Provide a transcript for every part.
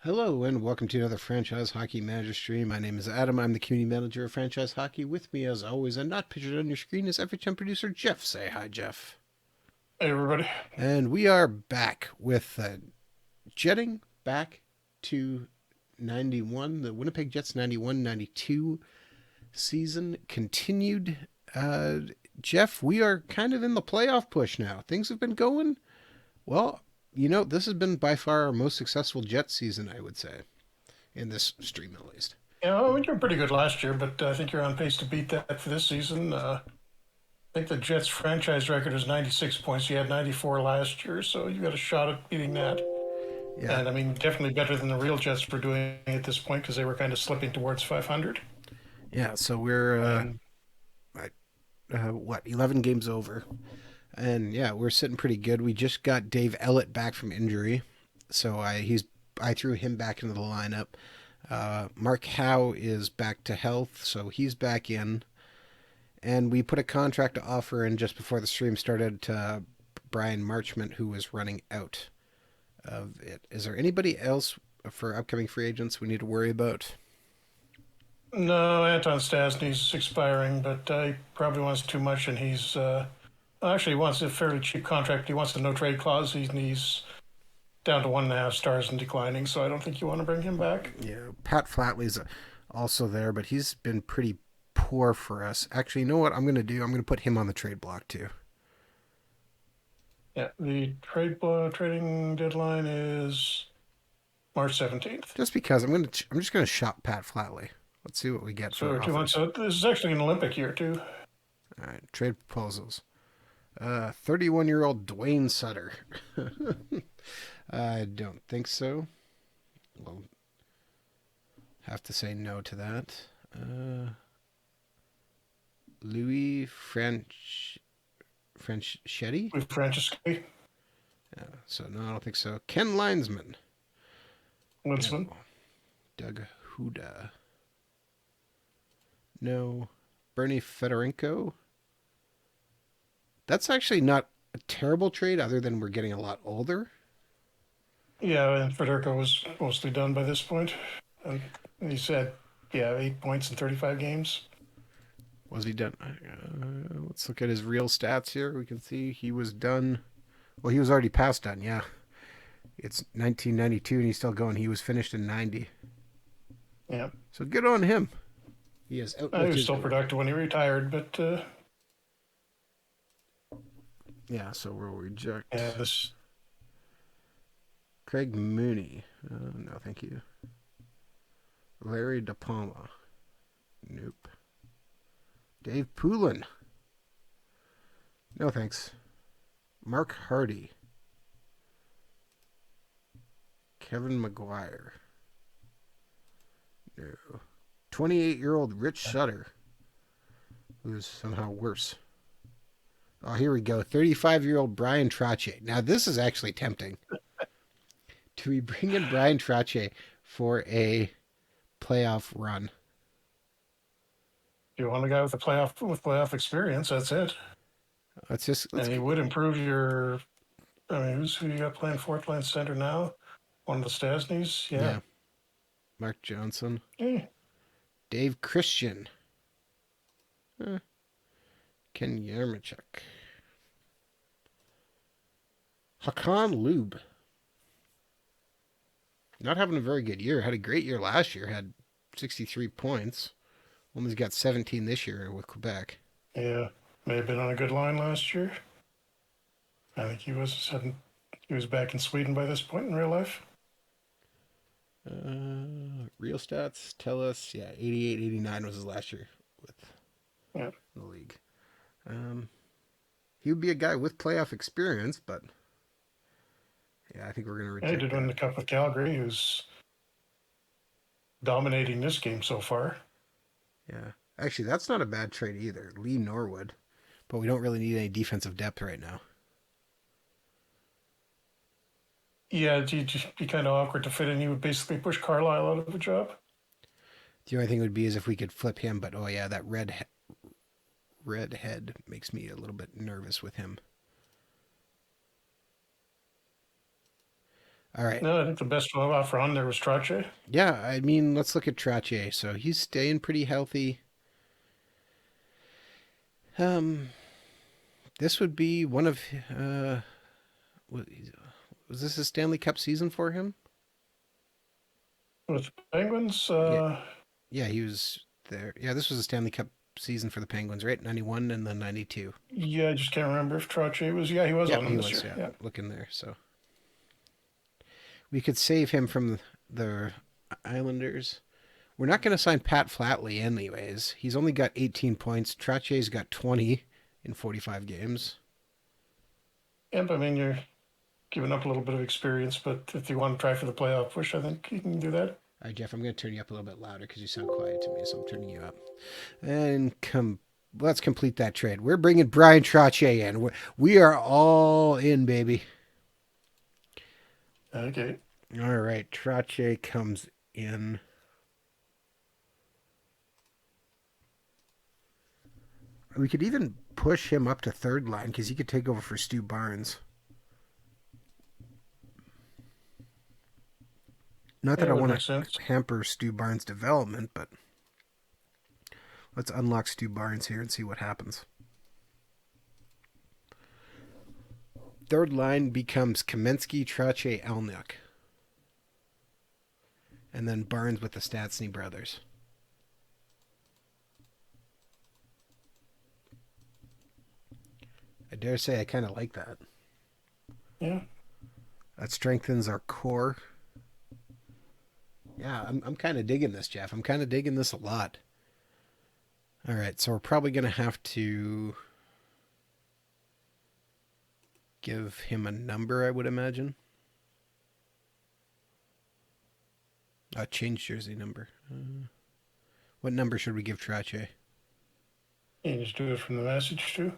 Hello and welcome to another Franchise Hockey Manager stream. My name is Adam. I'm the community manager of Franchise Hockey. With me, as always, and not pictured on your screen, is FHM producer Jeff. Say hi, Jeff. Hey everybody. And we are back with jetting back to 91. The Winnipeg Jets 91-92 season continued. Jeff, we are kind of in the playoff push now. Things have been going well. This has been by far our most successful Jets season, I would say, in this stream at least. Yeah, well, you were pretty good last year, but I think you're on pace to beat that for this season. I think the Jets franchise record is 96 points. You had 94 last year, so you got a shot at beating that. Yeah, And I mean, definitely better than the real Jets were doing at this point because they were kind of slipping towards 500. yeah. So we're And 11 games over, and yeah, we're sitting pretty good. We just got Dave Ellett back from injury, so I threw him back into the lineup. Mark Howe is back to health, so he's back in. And we put a contract offer in just before the stream started to Brian Marchment, who was running out of it. Is there anybody else for upcoming free agents we need to worry about? no, Anton Stasny's expiring, but he probably wants too much, and he wants a fairly cheap contract. He wants the no trade clause. He's down to 1.5 stars and declining, so I don't think you want to bring him back. Yeah, Pat Flatley's also there, but he's been pretty poor for us. Actually, you know what I'm going to do? I'm going to put him on the trade block too. Yeah, the trading deadline is March 17th. Just because I'm just going to shop Pat Flatley. Let's see what we get for So 2 months. offers. So this is actually an Olympic year too. All right, trade proposals. 31-year-old Dwayne Sutter. I don't think so. We'll have to say no to that. Louis Franchetti? With Francisco Yeah, so no, I don't think so. Ken Linesman. Linsman. No. Doug Huda. No. Bernie Fedorenko. That's actually not a terrible trade, other than we're getting a lot older. Yeah, and Federico was mostly done by this point. And he said, yeah, 8 points in 35 games. Was he done? Let's look at his real stats here. We can see he was done. Well, he was already past done, yeah. It's 1992 and he's still going. He was finished in 90. Yeah. So good on him. He has He outlived was his. still productive when he retired, but Yeah, so we'll reject. yeah, this Craig Mooney. No, thank you. Larry DePalma. Nope. Dave Poulin. No, thanks. Mark Hardy. Kevin McGuire. No. 28-year-old Rich Sutter, who's somehow worse. Oh, here we go. 35-year-old Brian Trottier. Now, this is actually tempting. Do we bring in Brian Trottier for a playoff run? you want a guy with playoff experience, that's it. Let's And he would improve your. I mean, who you got playing fourth line center now? One of the Stasnys, yeah. yeah. Mark Johnson, Eh, Dave Christian, Ken Yarmachuk, Hakan Lube. Not having a very good year. Had a great year last year. Had 63 points. Woman's got 17 this year with Quebec. yeah, may have been on a good line last year. I think he was back in Sweden by this point in real life. Real stats tell us, yeah, 88, 89 was his last year with Yeah, the league. He would be a guy with playoff experience, but yeah, I think we're going to yeah, he reject did win that. the Cup with Calgary. Who's dominating this game so far. Yeah. Actually, that's not a bad trade either. Lee Norwood. But we don't really need any defensive depth right now. Yeah, it'd just be kind of awkward to fit in. You would basically push Carlisle out of a job. The only thing would be is if we could flip him, but oh yeah, that red head makes me a little bit nervous with him. All right. No, I think the best one offer on there was Trache. Yeah, I mean, let's look at Trottier. So he's staying pretty healthy. Um, this would be one of was this a Stanley Cup season for him? With the Penguins, Yeah, yeah, he was there. Yeah, this was a Stanley Cup season for the Penguins, right? 91 and then 92. yeah, I just can't remember if Trache was. Yeah, he was Yep, on them he this was. year. Yeah, Yeah. looking there. So we could save him from the Islanders. We're not going to sign Pat Flatley anyways. He's only got 18 points. Trotier's got 20 in 45 games. Yep, I mean, you're giving up a little bit of experience, but if you want to try for the playoff push, I think you can do that. All right, Jeff, I'm going to turn you up a little bit louder because you sound quiet to me, so I'm turning you up. And let's complete that trade. We're bringing Brian Trottier in. We are all in, baby. Okay. All right, Trottier comes in. We could even push him up to third line because he could take over for Stu Barnes. Not that Yeah, I it would want make sense. to hamper Stu Barnes' development, but let's unlock Stu Barnes here and see what happens. Third line becomes Kamensky, Trottier, Elnick. And then Barnes with the Stastny brothers. I dare say I kind of like that. Yeah. That strengthens our core. Yeah, I'm kind of digging this, Jeff. I'm kind of digging this a lot. All right, so we're probably going to have to give him a number, I would imagine. A change jersey number. What number should we give Trache? You can just do it from the message too.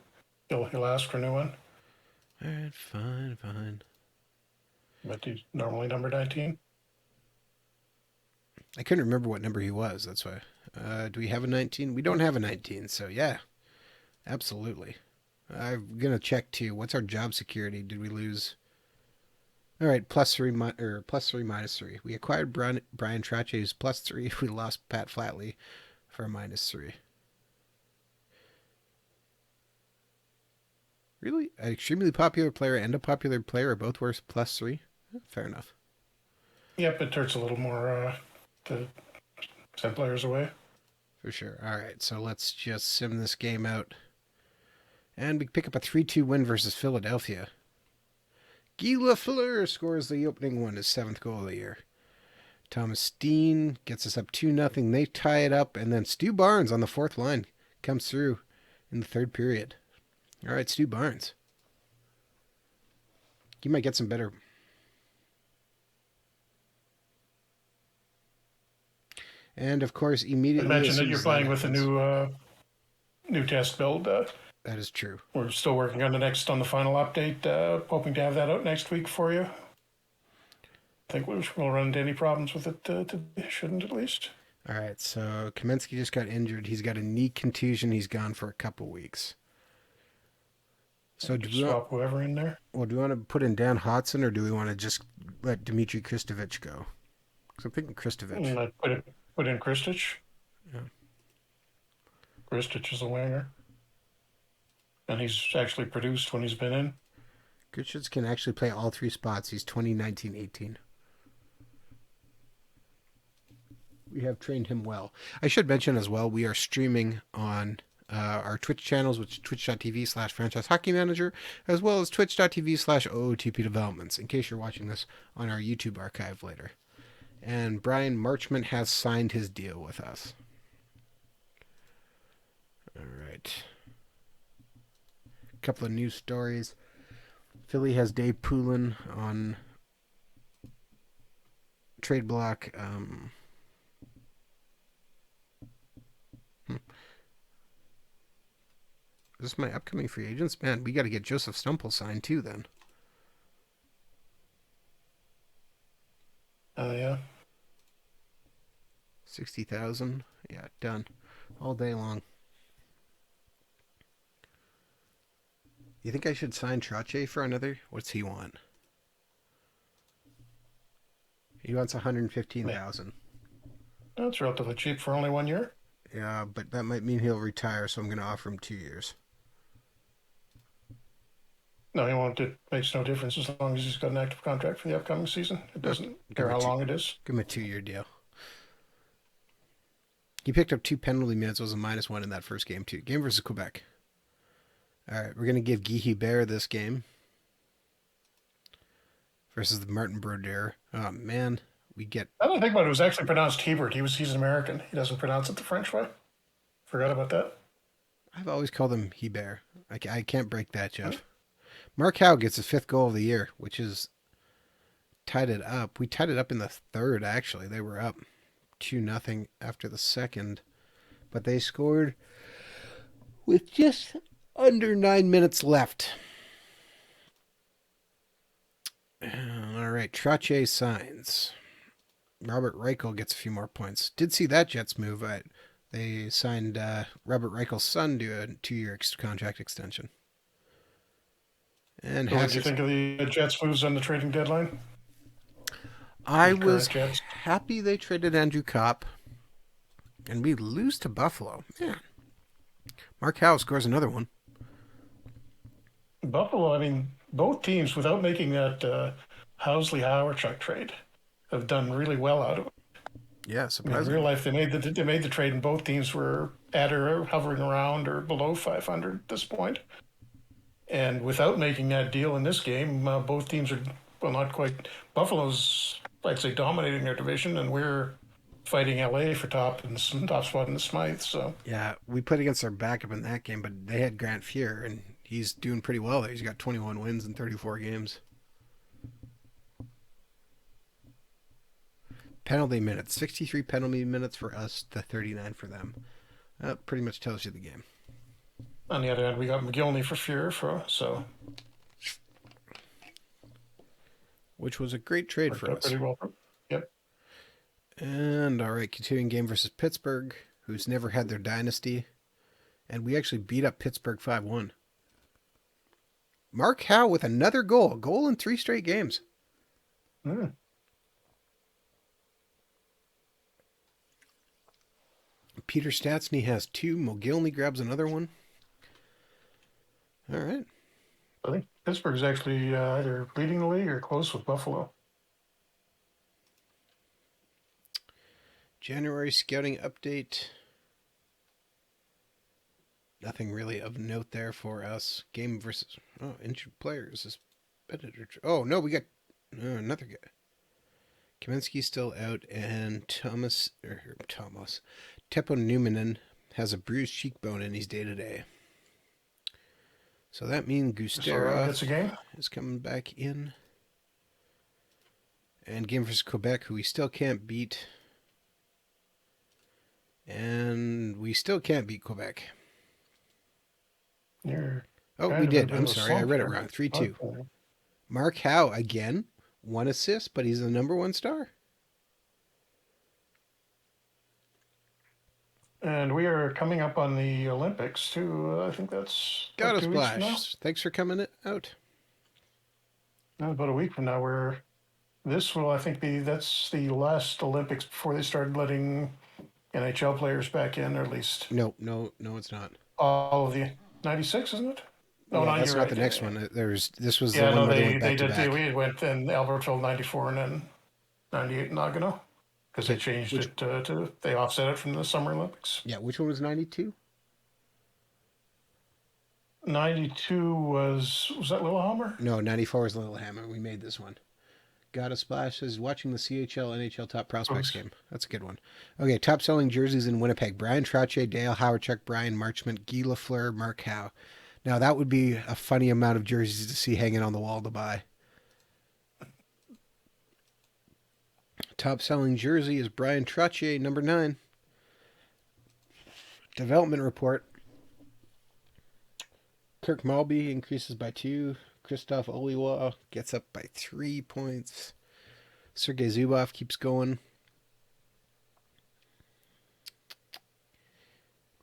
He'll ask for a new one. All right, fine, fine. But he's normally number 19. I couldn't remember what number he was. That's why. Do we have a 19? We don't have a 19, so yeah, absolutely. I'm gonna check too. What's our job security? Did we lose? All right, +3 or +3 -3. We acquired Brian Trottier +3. We lost Pat Flatley for a -3. Really, an extremely popular player and a popular player are both worth +3. Fair enough. Yep, it hurts a little more to send players away. For sure. All right, so let's just sim this game out. And we pick up a 3-2 win versus Philadelphia. Guy Lafleur scores the opening one, his 7th goal of the year. Thomas Steen gets us up 2-0. They tie it up, and then Stu Barnes on the 4th line comes through in the 3rd period. All right, Stu Barnes. You might get some better. And of course, I immediately. mentioned that you're playing with a new test build. That is true. We're still working on the final update. Hoping to have that out next week for you. I think we'll run into any problems with it today, shouldn't at least. All right, so Kamensky just got injured. He's got a knee contusion. He's gone for a couple weeks. So do we swap whoever in there? Well, do we want to put in Dan Hodson or do we want to just let Dmitry Kristovich go? Because I'm thinking Kristovich. I put in Kristich. Yeah. Kristich is a winger. And he's actually produced when he's been in. Kristich can actually play all 3 spots. He's 2019-18. We have trained him well. I should mention as well, we are streaming on our Twitch channels, which is twitch.tv/franchise hockey manager, as well as twitch.tv/OOTP developments, in case you're watching this on our YouTube archive later. And Brian Marchment has signed his deal with us. All right. A couple of news stories. Philly has Dave Poulin on trade block. Is this my upcoming free agents? Man, we got to get Joseph Stumple signed too then. Yeah. 60,000. Yeah, done. All day long. You think I should sign Trottier for another? What's he want? He wants 115,000. That's relatively cheap for only 1 year. Yeah, but that might mean he'll retire, so I'm going to offer him 2 years. No, he won't. It makes no difference as long as he's got an active contract for the upcoming season. It doesn't Give care him a how two, long it is. give him a 2-year deal. He picked up 2 penalty minutes, was a -1 in that first game, too. Game versus Quebec. All right, we're going to give Guy Hebert this game versus the Martin Brodeur. Oh, man. We get. I don't think about it. It was actually pronounced Hebert. He's an American. He doesn't pronounce it the French way. Forgot about that. I've always called him Hebert. I can't break that, Jeff. Mark Howe gets his 5th goal of the year, which is tied it up. We tied it up in the third, actually. They were up 2-0 after the second, but they scored with just under 9 minutes left. All right, Trottier signs. Robert Reichel gets a few more points. Did see that Jets move. They signed Robert Reichel's son to a 2-year contract extension. And So what did you think of the Jets moves on the trading deadline? I was happy they traded Andrew Kopp, and we lose to Buffalo. Man, Mark Howe scores another one. Buffalo, I mean, both teams, without making that Housley-Hawerchuk trade, have done really well out of it. Yeah, surprisingly. In real life, they made the trade, and both teams were at or hovering around or below 500 at this point. And without making that deal in this game, both teams are, well, not quite. Buffalo's, I'd say, dominating their division, and we're fighting LA for top spot in the Smythe. So yeah, we played against our backup in that game, but they had Grant Fuhr, and he's doing pretty well there. He's got 21 wins in 34 games. Penalty minutes, 63 penalty minutes for us to 39 for them. That pretty much tells you the game. On the other hand, we got McGillney for Fuhr, so which was a great trade for us. Pretty well. Yep. And all right, continuing game versus Pittsburgh, who's never had their dynasty, and we actually beat up Pittsburgh 5-1. Mark Howe with another goal in 3 straight games. Peter Stastny has 2. Mogilny grabs another one. All right. I think Pittsburgh's actually either leading the league or close with Buffalo. January scouting update. Nothing really of note there for us. Game versus injured players. Oh no, we got another guy. Kaminsky's still out, and Tepo Numminen has a bruised cheekbone, and he's day-to-day. So that means Gustera is coming back in. And game versus Quebec, who we still can't beat. And we still can't beat Quebec. We did. I'm sorry. I read it wrong. 3-2. Okay. Mark Howe, again, 1 assist, but he's the number 1 star. And we are coming up on the Olympics, too. I think that's got a splash. Thanks for coming out. About a week from now, this will, I think, that's the last Olympics before they started letting NHL players back in, or at least... No, it's not. All of the 96, isn't it? No, yeah, that's not the next one. This was the one where they went back to back. We went in Albertville 94 and then 98 in Nagano. Because they changed it they offset it from the Summer Olympics. Yeah, which one was 92? 92 was that Lillehammer? No, 94 was Lillehammer. We made this one. Got a splash says watching the CHL NHL Top Prospects game. That's a good one. Okay, top selling jerseys in Winnipeg. Brian Trottier, Dale Hawerchuk, Brian Marchment, Guy Lafleur, Mark Howe. Now that would be a funny amount of jerseys to see hanging on the wall to buy. Top selling jersey is Brian Trottier, number 9. Development report. Kirk Malby increases by 2. Christoph Oliwa gets up by 3 points. Sergei Zubov keeps going.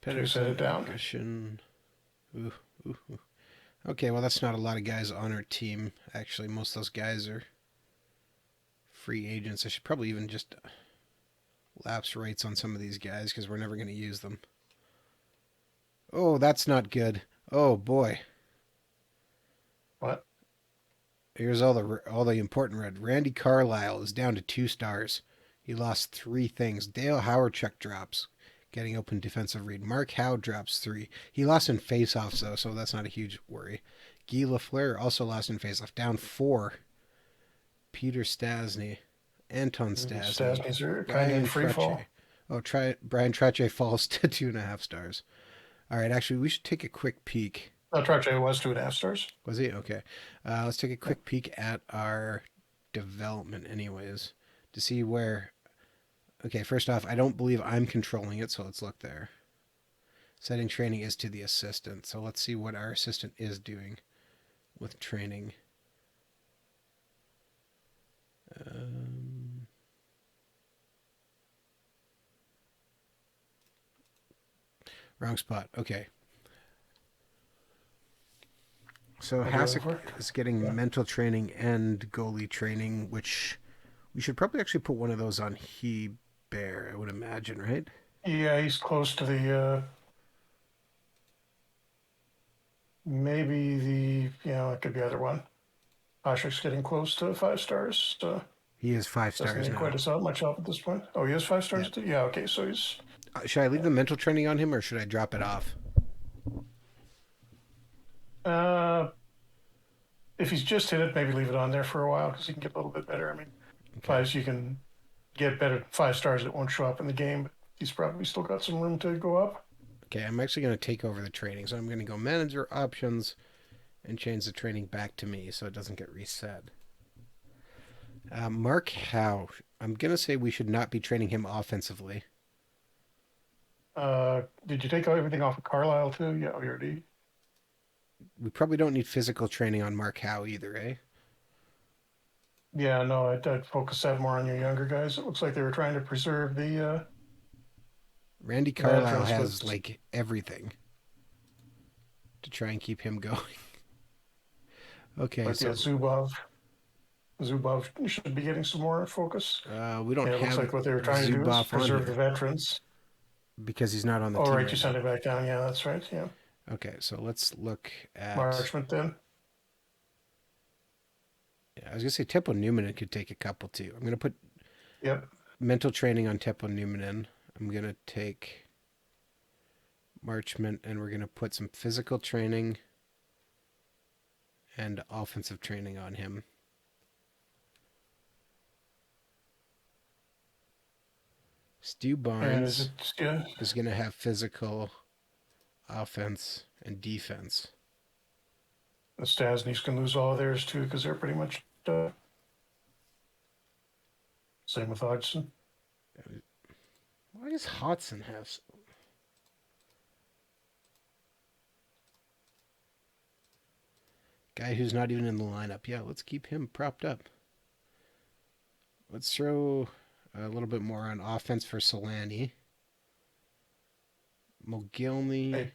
Set it down. Okay, well, that's not a lot of guys on our team. Actually, most of those guys are free agents. I should probably even just lapse rates on some of these guys because we're never going to use them. Oh, that's not good. Oh boy. What? Here's all the important red. Randy Carlisle is down to 2 stars. He lost 3 things. Dale Howardchuk drops, getting open defensive read. Mark Howe drops 3. He lost in faceoffs though, so that's not a huge worry. Guy Lafleur also lost in faceoff, down 4. Peter Stastny, Anton Stastny, Stasny's are kind of in Brian free Trottier. fall. Oh, Brian Trottier falls to 2.5 stars. All right, actually, we should take a quick peek. Trache was 2.5 stars. Was he? Okay. Let's take a Yeah. quick peek at our development, anyways, to see where. Okay, first off, I don't believe I'm controlling it, so let's look there. Setting training is to the assistant, so let's see what our assistant is doing with training. Wrong spot. Okay. So Hasek is getting mental training and goalie training, which we should probably actually put one of those on Bear, I would imagine, right? Yeah, he's close to the maybe it could be either one. Ashik's getting close to 5 stars. So He is 5 doesn't stars need now. quite as much help at this point. Oh, he is 5 stars. Yeah. Yeah. Okay. So he's. Should I leave the mental training on him or should I drop it off? Uh, if he's just hit it, maybe leave it on there for a while because he can get a little bit better. I mean, Okay. you can get better than 5 stars. It won't show up in the game, but he's probably still got some room to go up. Okay, I'm actually going to take over the training. So I'm going to go manager options and change the training back to me so it doesn't get reset. Mark Howe. I'm going to say we should not be training him offensively. Did you take everything off of Carlisle too? Yeah, we already. We probably don't need physical training on Mark Howe either, eh? Yeah, no, I'd focus that more on your younger guys. It looks like they were trying to preserve the Randy Carlisle veterans, has but like everything to try and keep him going. Okay, so yeah, Zubov should be getting some more focus. we don't Yeah, it looks have like what they were trying to do is Zubov on preserve the here veterans. because he's not on the Oh, team right, right you now. sent it back down. Yeah, that's right. Yeah, Okay, so let's look at. Marchment then. Yeah, I was gonna say Teppo Newman could take a couple too. I'm gonna put Yep. mental training on Teppo Newman. I'm gonna take Marchment, and we're gonna put some physical training and offensive training on him. Stu And is Barnes it yeah? is gonna have physical, offense, and defense. The Stasnys can lose all of theirs too because they're pretty much same with Hodgson. Why does Hodgson have? Guy who's not even in the lineup. Yeah, let's keep him propped up. Let's throw a little bit more on offense for Solani. Mogilny.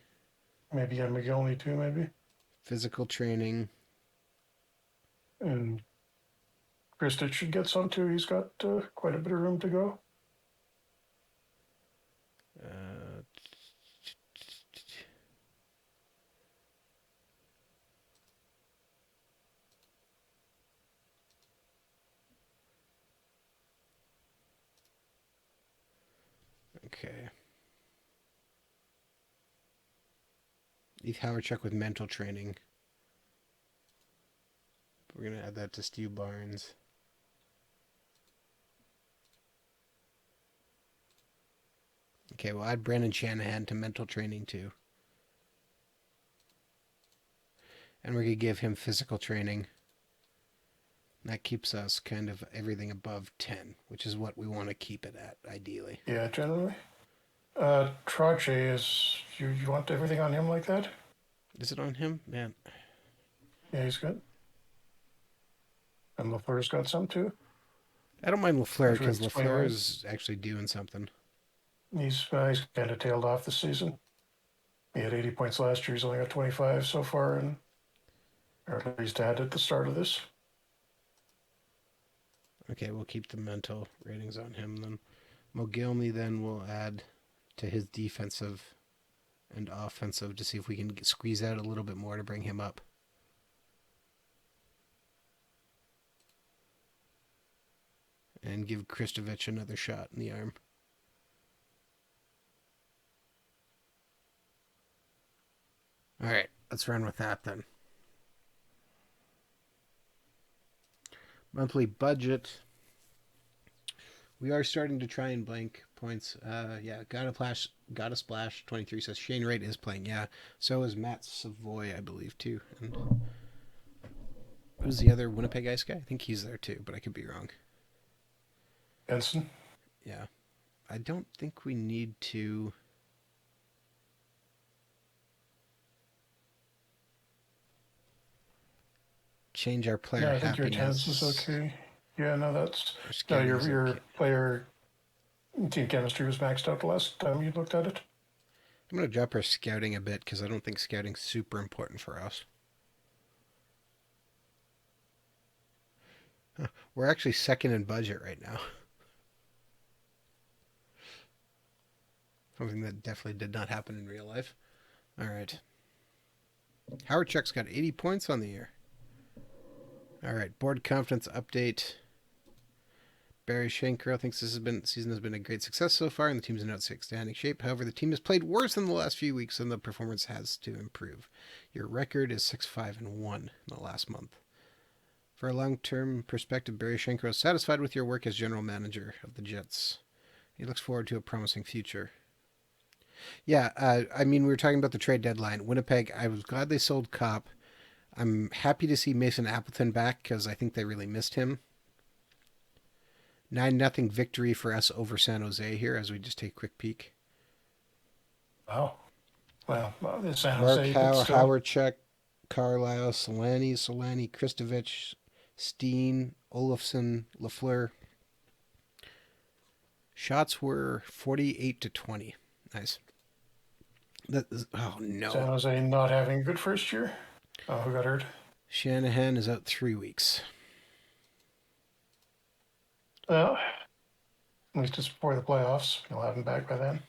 Maybe McGillney too, maybe. Physical training. And Kristich should get some too. He's got quite a bit of room to go. Okay. Heath Howardchuk with mental training. We're going to add that to Stu Barnes. Okay, we'll add Brandon Shanahan to mental training too. And we're going to give him physical training. That keeps us kind of everything above 10, which is what we want to keep it at, ideally. Yeah, generally. Trache is you want everything on him like that? Is it on him? Man. Yeah, he's good. And Lafleur's got some too. I don't mind Lafleur Which because would explain Lafleur why. is actually doing something. He's kind of tailed off this season. He had 80 points last year. He's only got 25 so far, or at least had at the start of this. Okay, we'll keep the mental ratings on him then. Mogilny then we'll add to his defensive and offensive to see if we can squeeze out a little bit more to bring him up. And give Kristovich another shot in the arm. All right, let's run with that then. Monthly budget. We are starting to try and blank points. Yeah, got a splash. 23 says Shane Wright is playing. Yeah, so is Matt Savoy, I believe, too. And who's the other Winnipeg Ice guy? I think he's there too, but I could be wrong. Benson. Yeah, I don't think we need to. Change our player Yeah, I think your attendance is happiness. okay. Yeah, no, that's Our no, scouting is your okay. player team chemistry was maxed out the last time you looked at it. I'm going to drop our scouting a bit because I don't think scouting's super important for us. Huh. We're actually second in budget right now. Something that definitely did not happen in real life. All right. Howard Chuck's got 80 points on the year. All right. Board confidence update. Barry Shanker thinks season has been a great success so far, and the team's in outstanding shape. However, the team has played worse in the last few weeks, and the performance has to improve. Your record is 6-5-1 in the last month. For a long-term perspective, Barry Shanker is satisfied with your work as general manager of the Jets. He looks forward to a promising future. Yeah, I mean, we were talking about the trade deadline. Winnipeg, I was glad they sold Kopp. I'm happy to see Mason Appleton back because I think they really missed him. 9-0 victory for us over San Jose here as we just take a quick peek. Wow. Well, it's San Mark Jose, but Howe, still. Howardchuk, Carlisle, Solani, Kristovich, Steen, Olofsson, Lafleur. Shots were 48-20. Nice. Oh San no. Jose not having a good first year. Oh, who got hurt? Shanahan is out 3 weeks. Well, at least it's before the playoffs. You'll have him back by then.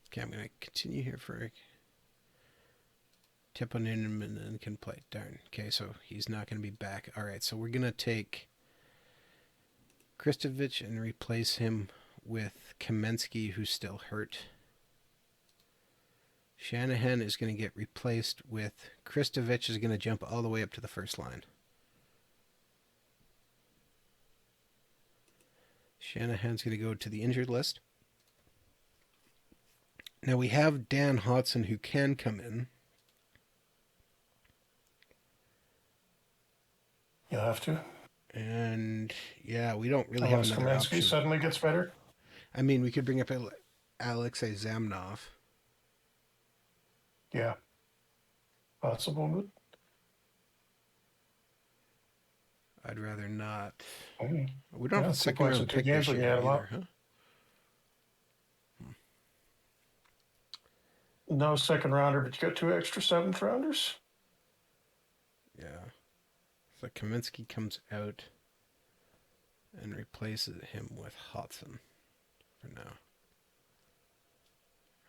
Okay, I'm going to continue here for Tepponen can play. Darn. Okay, so he's not going to be back. All right, so we're going to take Kristovich and replace him with Kamensky, who's still hurt. Shanahan is going to get replaced with Kristovich is going to jump all the way up to the first line. Shanahan's going to go to the injured list. Now we have Dan Hodson who can come in. You'll have to. And yeah, we don't really have Unless another Kamensky option. suddenly gets better. I mean, we could bring up Alexei Zamnov. Yeah. Possible, but I'd rather not. mm, We don't yeah, have a 2 second points in round 2 pick games this when you year add them either, up. huh? No second rounder, but you got 2 extra 7th rounders. Yeah. So Kaminsky comes out and replaces him with Hodson for now.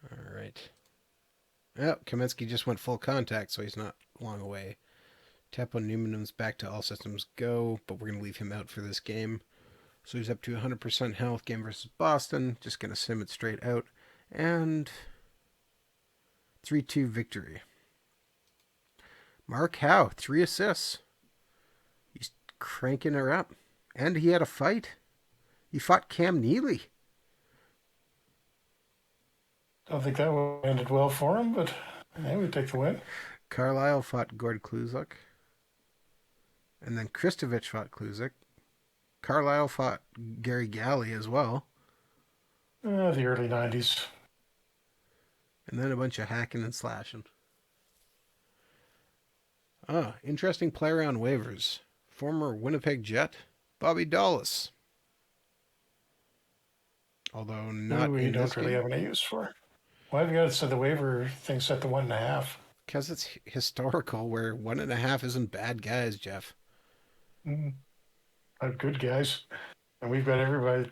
All right. Oh, Kaminsky just went full contact, so he's not long away. Teppo Numanum's back to all systems go, but we're going to leave him out for this game. So he's up to 100% health. Game versus Boston. Just going to sim it straight out. And 3-2 victory. Mark Howe, 3 assists. He's cranking her up. And he had a fight. He fought Cam Neely. I don't think that would have ended well for him, but yeah, we take the win. Carlisle fought Gord Kluzak. And then Kristovich fought Kluzak. Carlisle fought Gary Galley as well. The early 90s. And then a bunch of hacking and slashing. Interesting player on waivers. Former Winnipeg Jet, Bobby Dallas. Although not Who we in this don't really game. have any use for. Why have you got the waiver thing set to 1.5? Because it's historical where 1.5 isn't bad guys, Jeff. Mm, not good guys. And we've got everybody.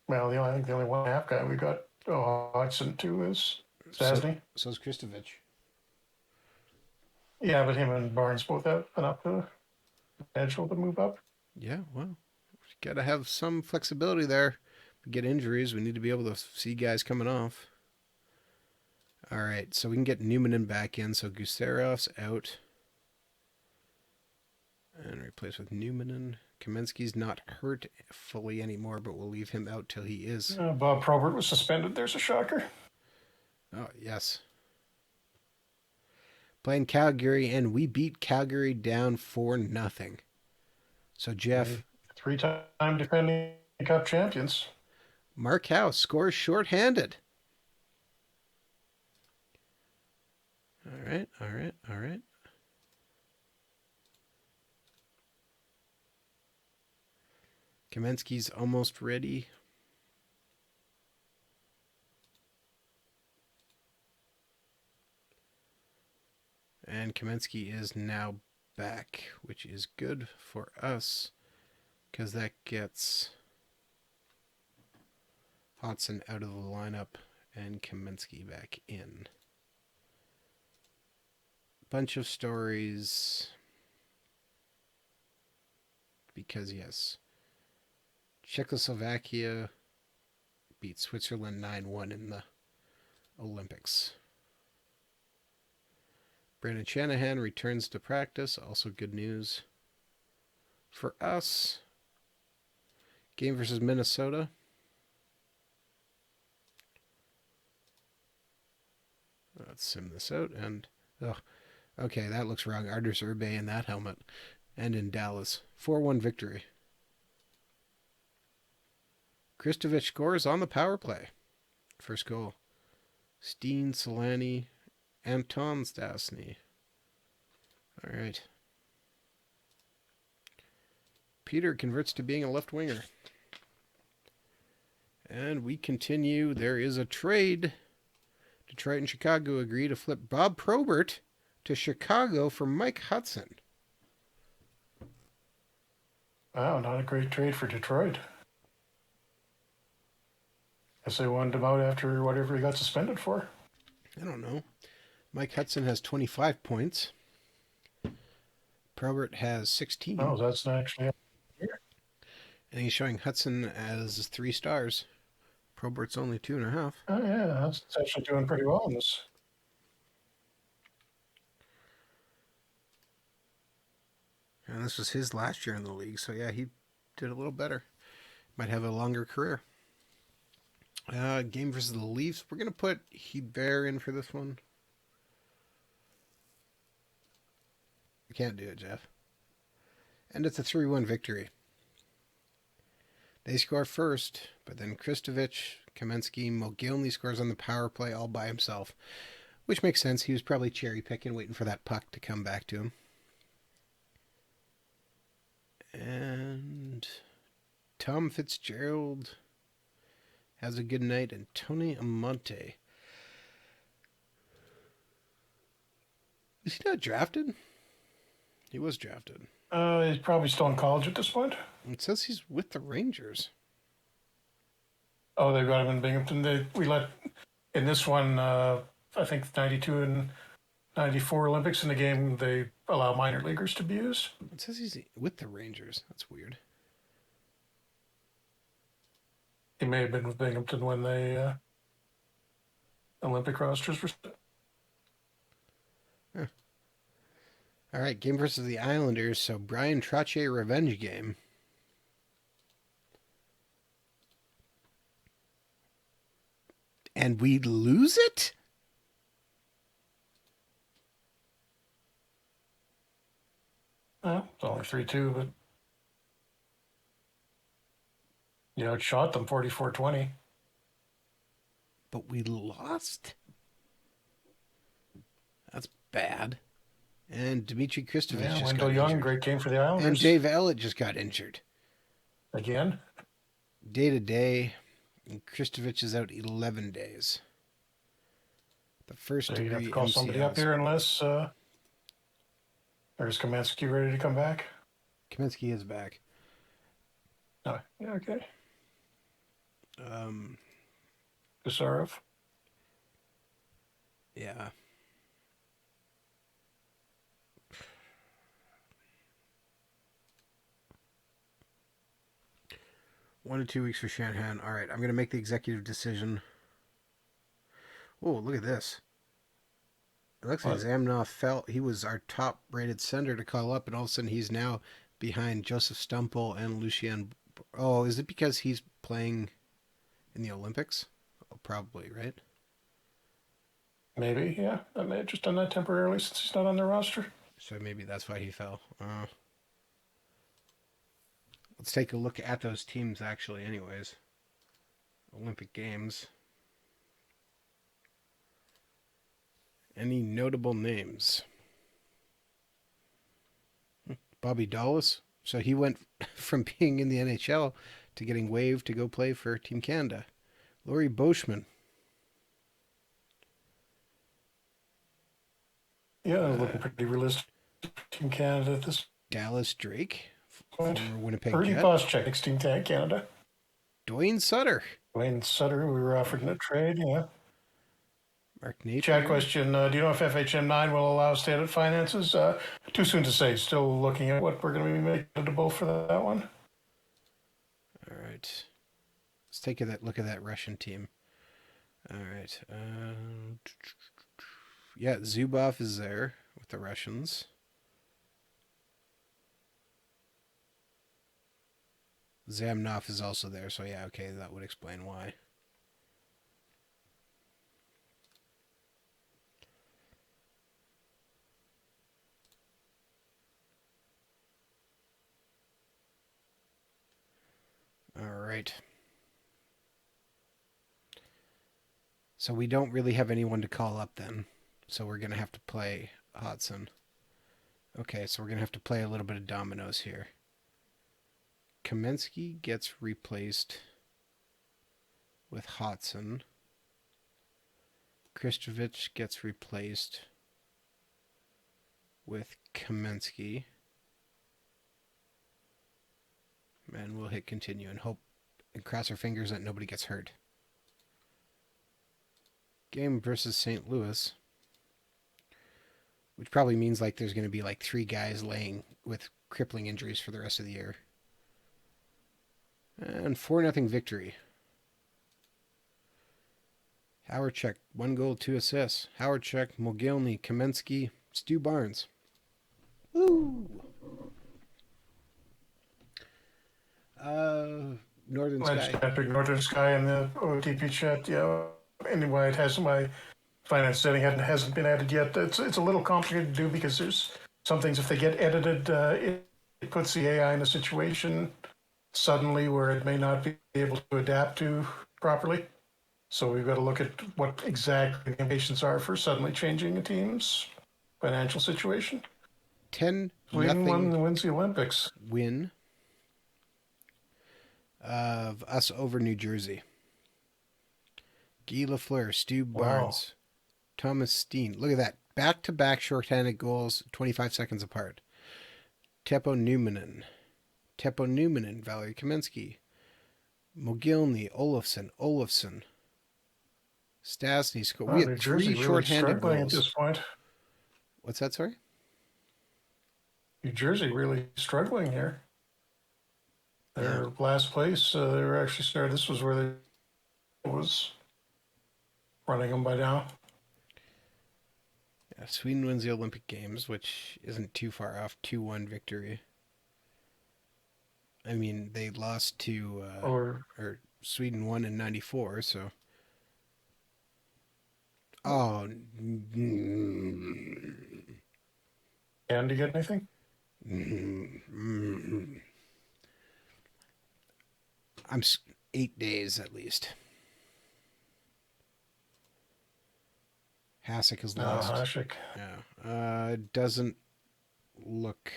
Well, I think the only one half guy we got Hodgson too is Stasny. So's Kristovich. Yeah, but him and Barnes both have enough potential to move up. Yeah, well, got to have some flexibility there. We get injuries, we need to be able to see guys coming off. All right, so we can get Newmanen back in. So Gustarov's out. And replace with Newmanen. Kamensky's not hurt fully anymore, but we'll leave him out till he is. Bob Probert was suspended. There's a shocker. Oh, yes. Playing Calgary, and we beat Calgary down 4-0. So, Jeff. 3-time defending Cup champions. Mark Howe scores shorthanded. All right. Kamensky's almost ready. And Kamensky is now back, which is good for us because that gets Hodgson out of the lineup and Kamensky back in. Bunch of stories because, yes, Czechoslovakia beat Switzerland 9-1 in the Olympics. Brandon Shanahan returns to practice. Also good news for us. Game versus Minnesota. Let's sim this out. And, okay, that looks wrong. Arders Urbe in that helmet. And in Dallas. 4-1 victory. Kristovich scores on the power play. First goal. Steen, Solani, Anton Stasny. All right. Peter converts to being a left winger. And we continue. There is a trade. Detroit and Chicago agree to flip Bob Probert to Chicago for Mike Hudson. Wow, not a great trade for Detroit. Guess they wanted him out after whatever he got suspended for. I don't know. Mike Hudson has 25 points. Probert has 16. Oh, that's not actually. And he's showing Hudson as 3 stars. Probert's only 2.5. Oh, yeah, that's actually doing pretty well in this. And this was his last year in the league, so yeah, he did a little better. Might have a longer career. Game versus the Leafs. We're going to put Hebert in for this one. We can't do it, Jeff. And it's a 3-1 victory. They score first, but then Kristovich, Kamensky, Mogilny scores on the power play all by himself, which makes sense. He was probably cherry picking, waiting for that puck to come back to him. And Tom Fitzgerald has a good night, and Tony Amonte. Is he not drafted? He was drafted. He's probably still in college at this point. It says he's with the Rangers. Oh, they've got him in Binghamton. We let in this one, I think 92 and 94 Olympics in the game, they allow minor leaguers to be used. It says he's with the Rangers. That's weird. He may have been with Binghamton when they Olympic rosters were set. Huh. All right, game versus the Islanders. So Brian Trottier revenge game. And we lose it? Well, it's only 3-2, but it shot them 44-20. But we lost? That's bad. And Dmitry Kristovich just Wendell got Young, injured. great game for the Islanders. And Dave Ellett just got injured. Again? Day to day. And Kristovich is out 11 days. The first So degree you have to call somebody up here unless there's Kamensky ready to come back. Kamensky is back. No. Yeah, okay. Um, Kasarov. yeah. 1 to 2 weeks for Shanahan. All right, I'm going to make the executive decision. Oh, look at this. It looks like What? Zamnoff felt he was our top rated center to call up, and all of a sudden he's now behind Joseph Stumple and Lucien. Oh, is it because he's playing in the Olympics? Oh, probably, right? Maybe, yeah. I may have just done that temporarily since he's not on the roster. So maybe that's why he fell. Let's take a look at those teams, actually, anyways. Olympic Games. Any notable names? Bobby Dallas. So he went from being in the NHL to getting waived to go play for Team Canada. Laurie Boschman. Yeah, looking pretty realistic. Team Canada at this Dallas Drake, point. former Winnipeg Rudy Jet. Boschek, Team Canada. Dwayne Sutter. Wayne Sutter, we were offered in a trade, yeah. Mark Napier. Chat question, do you know if FHM9 will allow state finances? Too soon to say. Still looking at what we're going to be making for that one. All right. Let's take a look at that Russian team. All right. Yeah, Zubov is there with the Russians. Zamnov is also there, so yeah, okay, that would explain why. All right. So we don't really have anyone to call up then. So we're going to have to play Hodson. Okay, so we're going to have to play a little bit of dominoes here. Kamensky gets replaced with Hodson. Kristovich gets replaced with Kamensky. And we'll hit continue and hope and cross our fingers that nobody gets hurt. Game versus St. Louis, which probably means like there's going to be like 3 guys laying with crippling injuries for the rest of the year. And 4-0 victory. Howard-Check, 1 goal, 2 assists. Howard-Check, Mogilny, Kamensky, Stu Barnes. Woo! Northern Sky. Northern Sky and the OTP chat, yeah. Anyway, it hasn't, my finance setting hasn't been added yet. It's a little complicated to do because there's some things, if they get edited, it puts the AI in a situation suddenly where it may not be able to adapt to properly. So we've got to look at what exactly the implications are for suddenly changing a team's financial situation. 10-0 Sweden wins the Olympics. Win of us over New Jersey. Guy Lafleur, Stu Barnes, Thomas Steen. Look at that. Back-to-back shorthanded goals, 25 seconds apart. Teppo Numminen, Valery Kamensky, Mogilny, Olofsson. Stastny scored. We had 3 shorthanded goals. At this point. What's that, sorry? New Jersey really struggling here. Their last place, they were actually started. This was where they was running them by now. Yeah, Sweden wins the Olympic Games, which isn't too far off. 2-1 victory. I mean, they lost to or Sweden won in '94, so. Oh. And to get anything? I'm 8 days at least. Hasek has lost. Hasek. Yeah. It doesn't look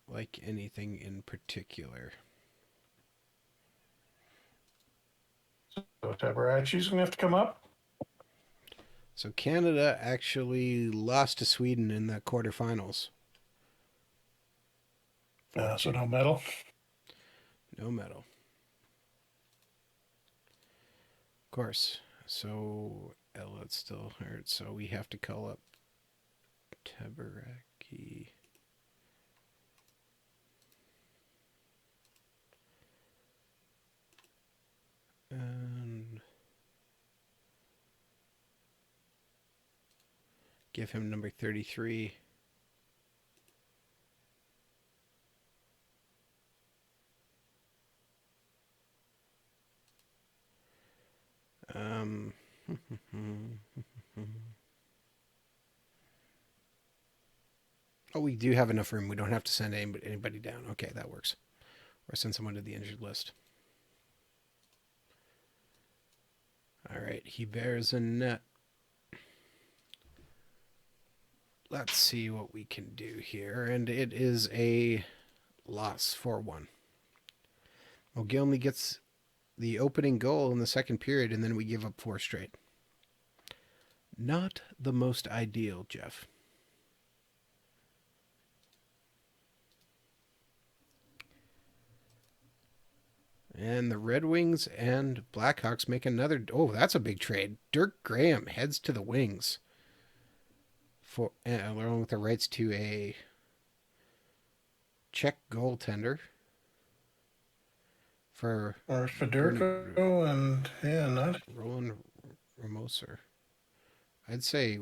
like anything in particular. So Tabarachi's going to have to come up. So Canada actually lost to Sweden in the quarterfinals. So no metal. No metal. Of course. So Ellett still hurt. So we have to call up Tabaraki. And give him number 33. Um, oh, we do have enough room. We don't have to send anybody down. Okay, that works. Or send someone to the injured list. All right, he bears a net. Let's see what we can do here. And it is a loss, 4-1. Mogilny gets the opening goal in the second period, and then we give up 4 straight. Not the most ideal, Jeff. And the Red Wings and Blackhawks make another. Oh, that's a big trade. Dirk Graham heads to the Wings for along with the rights to a Czech goaltender for Or Federico and not Roland Ramoser. I'd say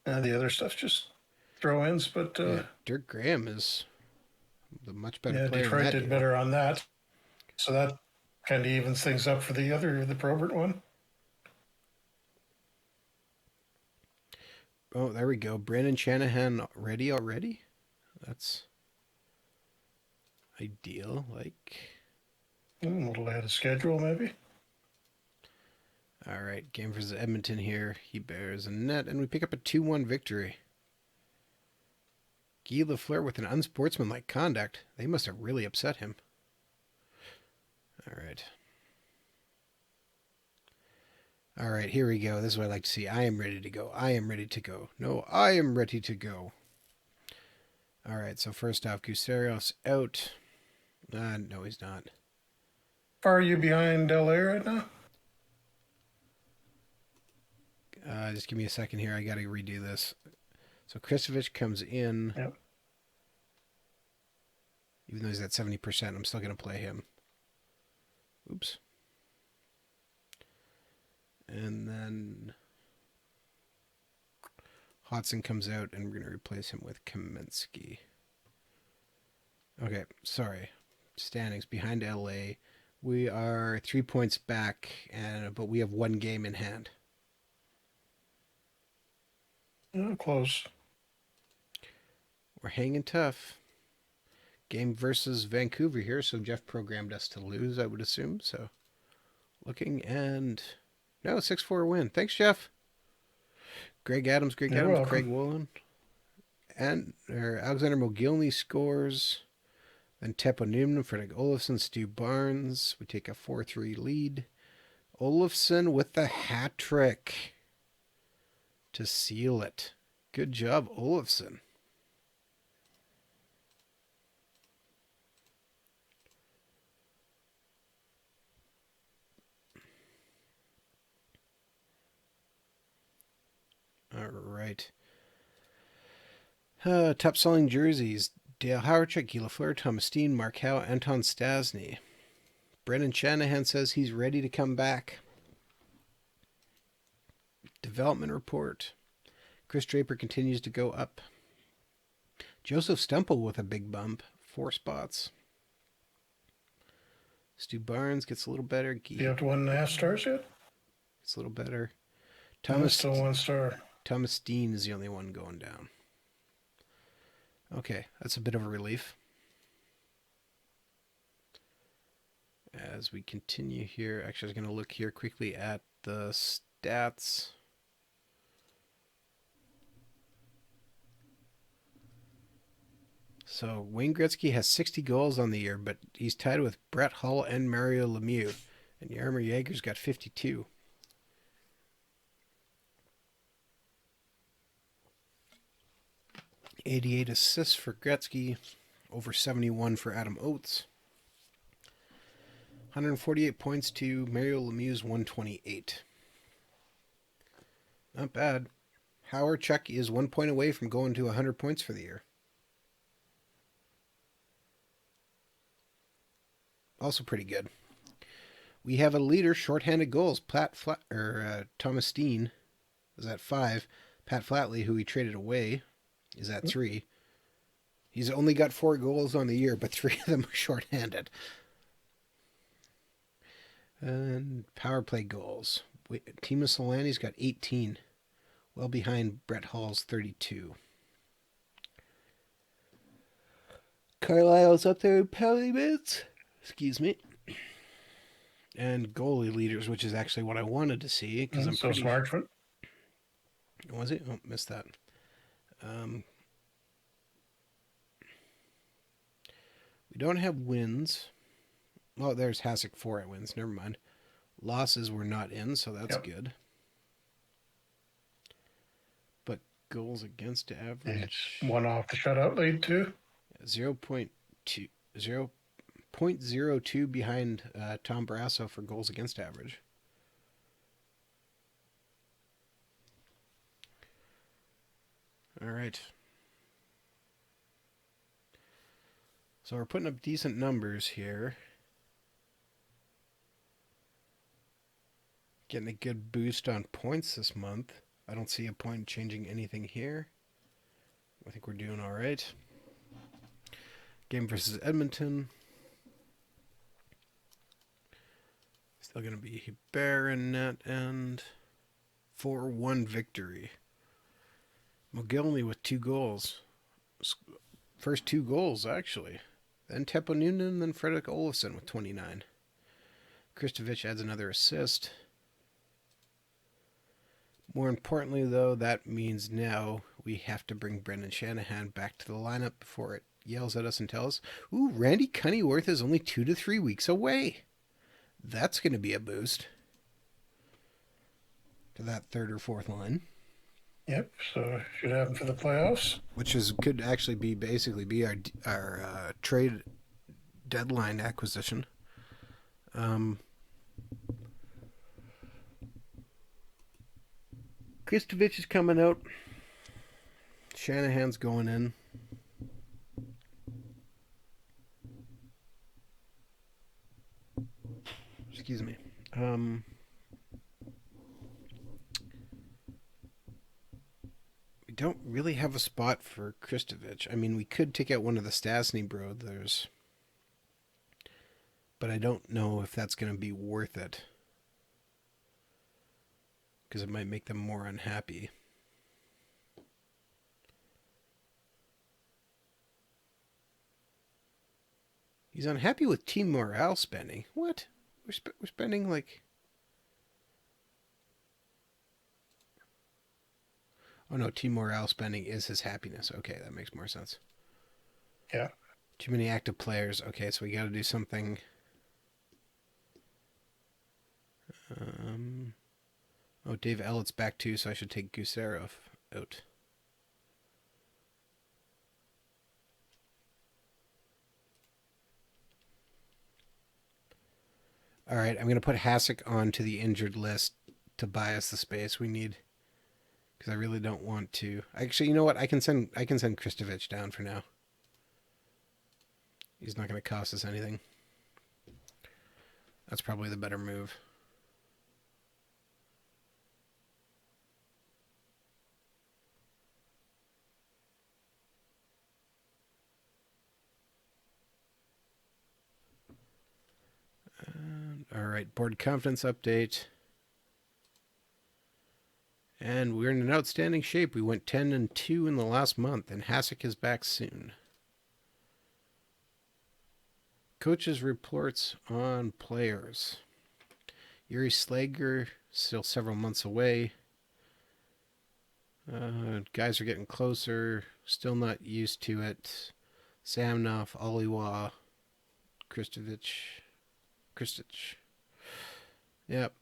the other stuff's just throw-ins, but yeah, Dirk Graham is the much better player. Detroit did better on that, so that kind of evens things up for the Probert one. Oh, there we go. Brandon Shanahan ready already? That's ideal. Like A little ahead of schedule, maybe. All right, game versus Edmonton here. He bears a net, and we pick up a 2-1 victory. Guy Lafleur with an unsportsmanlike conduct. They must have really upset him. All right. All right, here we go. This is what I like to see. I am ready to go. I am ready to go. No, I am ready to go. All right, so first off, Gusterios out. No, he's not. How far are you behind LA right now? Just give me a second here. I got to redo this. So Kristovich comes in. Yep. Even though he's at 70%, I'm still going to play him. Oops. And then Hodson comes out, and we're going to replace him with Kaminsky. Okay, sorry. Standings behind LA. We are 3 points back, but we have 1 game in hand. Close. We're hanging tough. Game versus Vancouver here, so Jeff programmed us to lose, I would assume. So looking and no, 6-4 win. Thanks, Jeff. Greg Adams, welcome. Craig Woolen, and Alexander Mogilny scores. Then Teppo Newman, Fredrik Olofsson, Stu Barnes. We take a 4-3 lead. Olofsson with the hat trick to seal it. Good job, Olofsson. All right. Top selling jerseys. Dale Hawerchuk, Guy Lafleur, Thomas Steen, Mark Howe, Anton Stasny. Brendan Shanahan says he's ready to come back. Development report. Chris Draper continues to go up. Joseph Stemple with a big bump. 4 spots. Stu Barnes gets a little better. Do you have to 1.5 stars yet? It's a little better. Still 1 star. Thomas Steen is the only one going down. Okay, that's a bit of a relief. As we continue here, actually I was going to look here quickly at the stats. So Wayne Gretzky has 60 goals on the year, but he's tied with Brett Hull and Mario Lemieux. And Jaromir Jagr's got 52. .88 assists for Gretzky, Over 71 for Adam Oates. 148 points to Mario Lemieux's 128. Not bad. Howard Chuck is 1 point away from going to 100 points for the year. Also pretty good. We have a leader, shorthanded goals. Thomas Steen is at 5. Pat Flatley, who he traded away, is at 3. He's only got 4 goals on the year, but 3 of them are shorthanded. And power play goals. Timo Solani's got 18. Well behind Brett Hall's 32. Carlisle's up there in penalty minutes. Excuse me. And goalie leaders, which is actually what I wanted to see. Because I'm so smart. Was it? Oh, missed that. We don't have wins. Oh, there's Hasek 4 at wins. Never mind. Losses were not in, so that's good. But goals against average. It's 1 off the shutout lead, too. 0.02 behind Tom Barrasso for goals against average. All right. So we're putting up decent numbers here. Getting a good boost on points this month. I don't see a point changing anything here. I think we're doing all right. Game versus Edmonton. Still going to be Hebert in net and 4-1 victory. Mogilny with 2 goals. First 2 goals, actually. Then Teppo Noonan, then Fredrik Olofsson with 29. Kristovich adds another assist. More importantly, though, that means now we have to bring Brendan Shanahan back to the lineup before it yells at us and tells us, ooh, Randy Cunnyworth is only 2 to 3 weeks away. That's going to be a boost to that 3rd or 4th line. Yep, so should happen for the playoffs. Which could actually be our trade deadline acquisition. Kristovich is coming out. Shanahan's going in. Excuse me. We don't really have a spot for Kristovich. I mean, we could take out one of the Stastny brothers, but I don't know if that's going to be worth it. Because it might make them more unhappy. He's unhappy with team morale spending. What? We're spending like... Oh no, team morale spending is his happiness. Okay, that makes more sense. Yeah. Too many active players. Okay, so we got to do something... Oh, Dave Elliot's back too, so I should take Gusarov out. All right, I'm going to put Hasek onto the injured list to buy us the space we need, because I really don't want to. Actually, you know what? I can send Kristovich down for now. He's not going to cost us anything. That's probably the better move. All right, board confidence update. And we're in an outstanding shape. We went 10-2 in the last month, and Hasek is back soon. Coaches' reports on players. Yuri Slager, still several months away. Guys are getting closer. Still not used to it. Samnov, Oliwa, Kristich. Yep.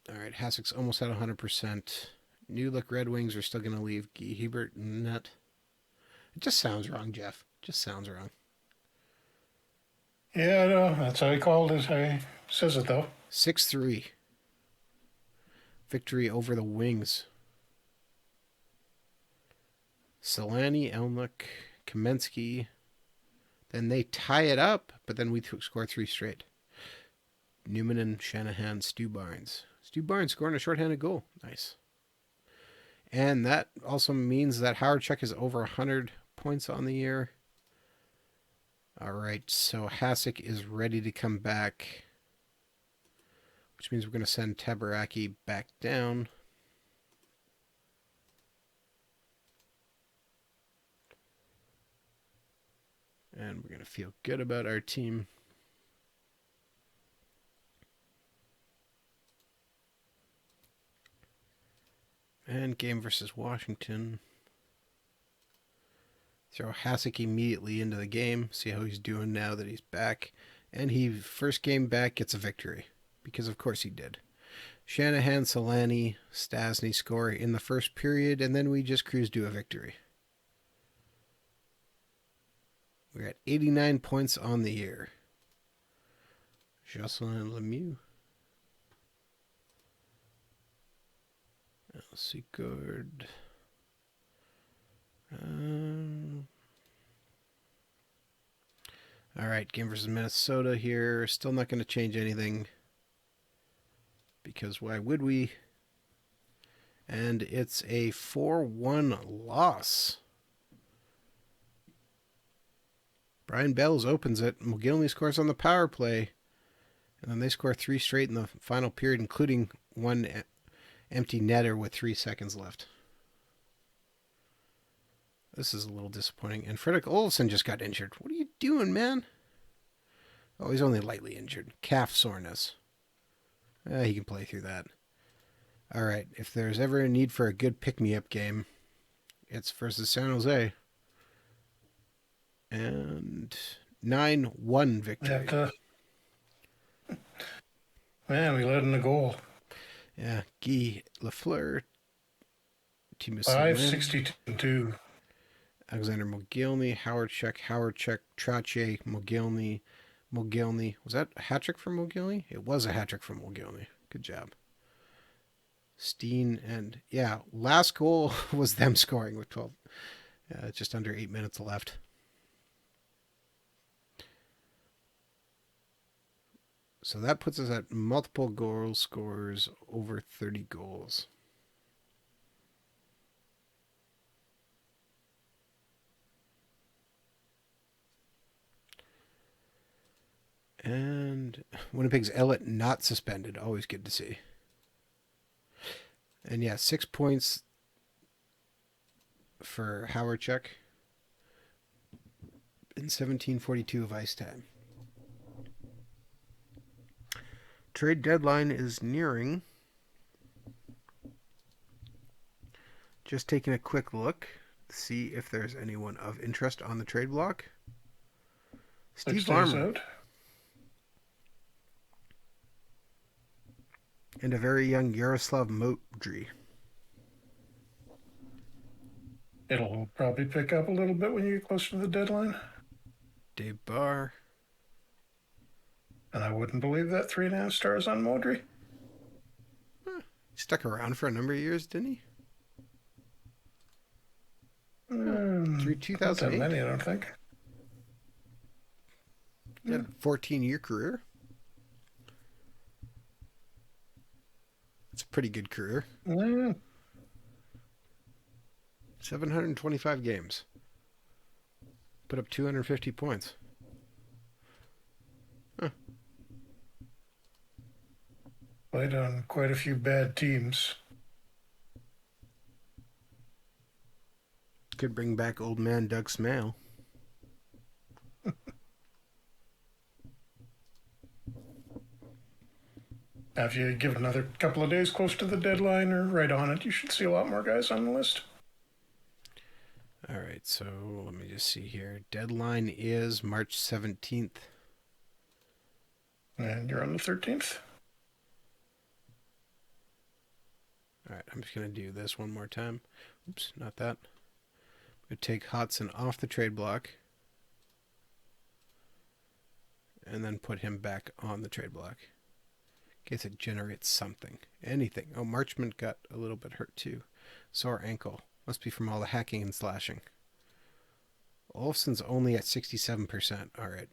All right, Hasek's almost at 100%. New Look Red Wings are still going to leave Guy Hebert in net. It just sounds wrong, Jeff. Just sounds wrong. Yeah, no, that's how he called it. He says it though. 6-3. Victory over the Wings. Solani, Elnuck, Kamensky. Then they tie it up, but then we score 3 straight. Newman and Shanahan, Stu Barnes. Stu Barnes scoring a shorthanded goal. Nice. And that also means that Howard Chuck is over 100 points on the year. All right, so Hasek is ready to come back, which means we're going to send Tabaraki back down. And we're going to feel good about our team. And game versus Washington. Throw Hasek immediately into the game. See how he's doing now that he's back. And he, first game back, gets a victory. Because of course he did. Shanahan, Solani, Stastny score in the first period. And then we just cruise to a victory. We're at 89 points on the year. Jocelyn Lemieux. Secord. All right, game versus Minnesota here. Still not going to change anything. Because why would we? And it's a 4-1 loss. Brian Bells opens it. McGillney scores on the power play. And then they score 3 straight in the final period, including one empty netter with 3 seconds left. This is a little disappointing. And Fredrik Olsson just got injured. What are you doing, man? Oh, he's only lightly injured. Calf soreness. He can play through that. All right, if there's ever a need for a good pick-me-up game, it's versus San Jose. And 9-1 victory. Man, we led in the goal. Yeah, Guy Lafleur. 5-62. Alexander Mogilny, Howard Check, Trache, Mogilny. Was that a hat trick from Mogilny? It was a hat trick from Mogilny. Good job. Steen and, yeah, last goal was them scoring with 12. Just under 8 minutes left. So that puts us at multiple goal scorers over 30 goals. And Winnipeg's Elliott not suspended. Always good to see. And yeah, 6 points for Howard Chuck in 17:42 of ice time. Trade deadline is nearing. Just taking a quick look to see if there's anyone of interest on the trade block. Steve Larmer. And a very young Yaroslav Modry. It'll probably pick up a little bit when you get closer to the deadline. Dave Barr. And I wouldn't believe that 3.5 stars on Modry. He stuck around for a number of years, didn't he? Through 2008. Not that many, I don't think. He had a 14-year career. It's a pretty good career. 725 games. Put up 250 points. Huh. Played on quite a few bad teams. Could bring back old man Doug Smale. If you give it another couple of days close to the deadline or right on it, you should see a lot more guys on the list. All right, so let me just see here. Deadline is March 17th. And you're on the 13th? All right, I'm just going to do this one more time. Oops, not that. I'm going to take Hodson off the trade block. and then put him back on the trade block in case it generates something. Anything. Oh, Marchment got a little bit hurt too. Sore ankle. Must be from all the hacking and slashing. Olafson's only at 67%. All right.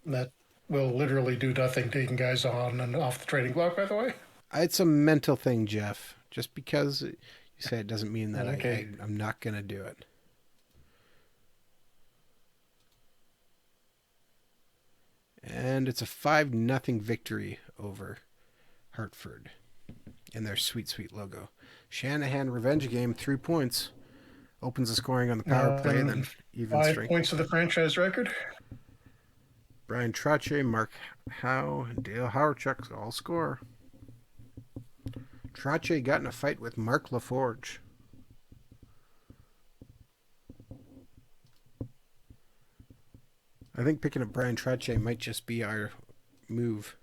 That will literally do nothing taking guys on and off the trading block, by the way. It's a mental thing, Jeff. Just because you say it doesn't mean that Okay. I'm not going to do it. And it's a 5-0 victory over Hartford in their sweet, sweet logo. Shanahan revenge game, 3 points. Opens the scoring on the power play, then even 5 strength. points of the franchise record. Brian Trache, Mark Howe, and Dale Hawerchuk all score. Trache got in a fight with Mark LaForge. I think picking up Brian Trache might just be our move.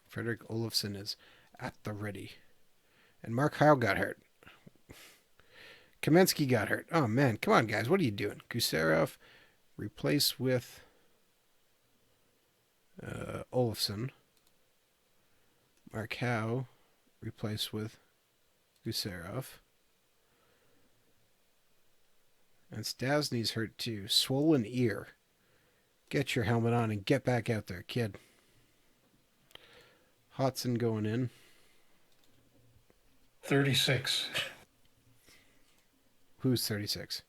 Frederick Olofsson is at the ready. And Mark Howe got hurt. Kamensky got hurt. Oh, man. Come on, guys. What are you doing? Gusarov replaced with Olofsson. Mark Howe replaced with Gusarov. And Stasny's hurt too. Swollen ear. Get your helmet on and get back out there, kid. Hodson going in. 36. Who's 36?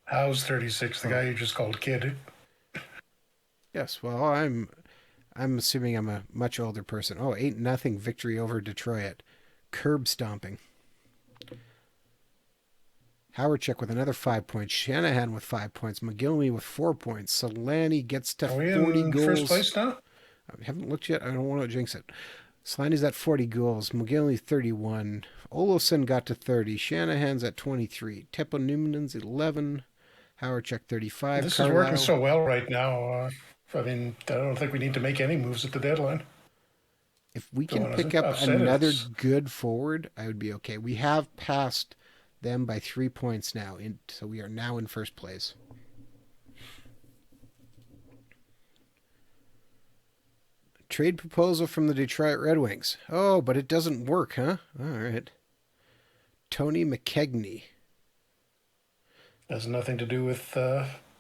How's 36? The guy you just called kid. Yes, well, I'm assuming I'm a much older person. Oh, 8-0 victory over Detroit. Curb stomping. Hawerchuk with another 5 points. Shanahan with 5 points. McGillney with 4 points. Solani gets to Are we 40 in goals. first place now? I haven't looked yet. I don't want to jinx it. Solani's at 40 goals. McGillney 31. Olofsson got to 30. Shanahan's at 23. Teponumanen's 11. Hawerchuk 35. This Carlisle. is working so well right now. I mean, I don't think we need to make any moves at the deadline. If we Don't can wanna pick up upset another us. good forward, I would be okay. We have passed them by 3 points now, so we are now in first place. Trade proposal from the Detroit Red Wings. Oh, but it doesn't work, huh? All right. Tony McKegney. Has nothing to do with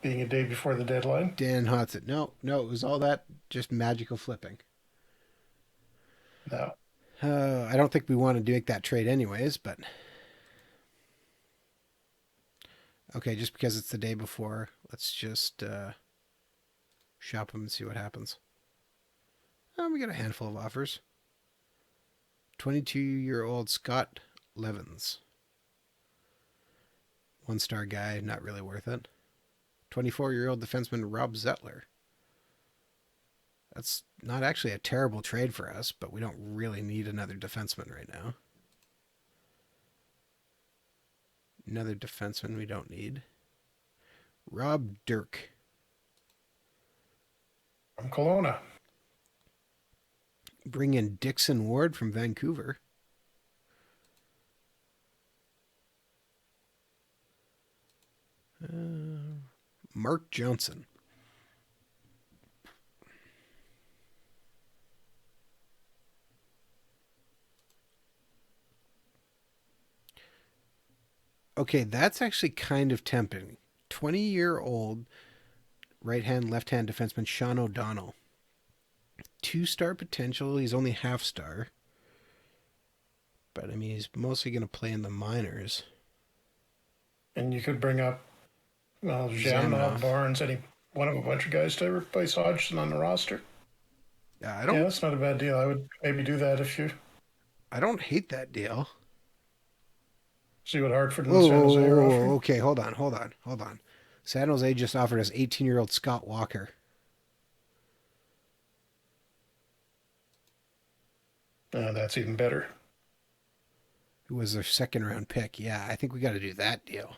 being a day before the deadline. Dan Hodson. No, it was all that just magical flipping. No. I don't think we want to make that trade anyways, but... Okay, just because it's the day before, let's just shop them and see what happens. We got a handful of offers. 22-year-old Scott Levens. 1-star guy, not really worth it. 24-year-old defenseman Rob Zettler. That's not actually a terrible trade for us, but we don't really need another defenseman right now. Another defenseman we don't need. Rob Dirk. From Kelowna. Bring in Dixon Ward from Vancouver. Mark Johnson. Okay, that's actually kind of tempting. 20-year-old right-hand, left-hand defenseman Sean O'Donnell. 2-star potential. He's only half-star. But, I mean, he's mostly going to play in the minors. And you could bring up, well, Zamnoff. Zamnoff, Barnes, one of a bunch of guys to replace Hodgson on the roster. Yeah, Yeah, that's not a bad deal. I would maybe do that if you I don't hate that deal. see what Hartford and San Jose are offering. Okay, hold on. San Jose just offered us 18-year-old Scott Walker. That's even better. Who was their second-round pick. Yeah, I think we got to do that deal.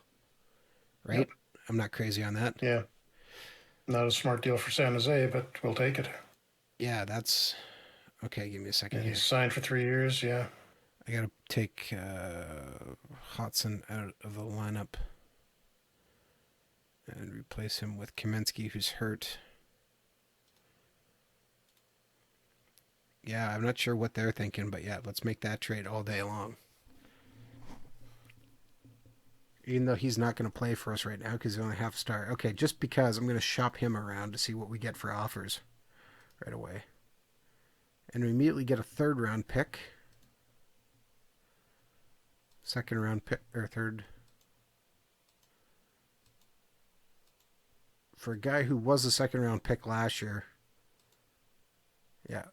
Right? Yep. I'm not crazy on that. Yeah. Not a smart deal for San Jose, but we'll take it. Yeah, that's... Okay, give me a second And here. he's signed for 3 years, yeah. I got to take Hodson out of the lineup and replace him with Kaminsky, who's hurt. Yeah, I'm not sure what they're thinking, but yeah, let's make that trade all day long. Even though he's not going to play for us right now because he's only half a star. Okay, just because I'm going to shop him around to see what we get for offers right away. And we immediately get a third round pick. Second round pick, or third. For a guy who was a second round pick last year. Yeah.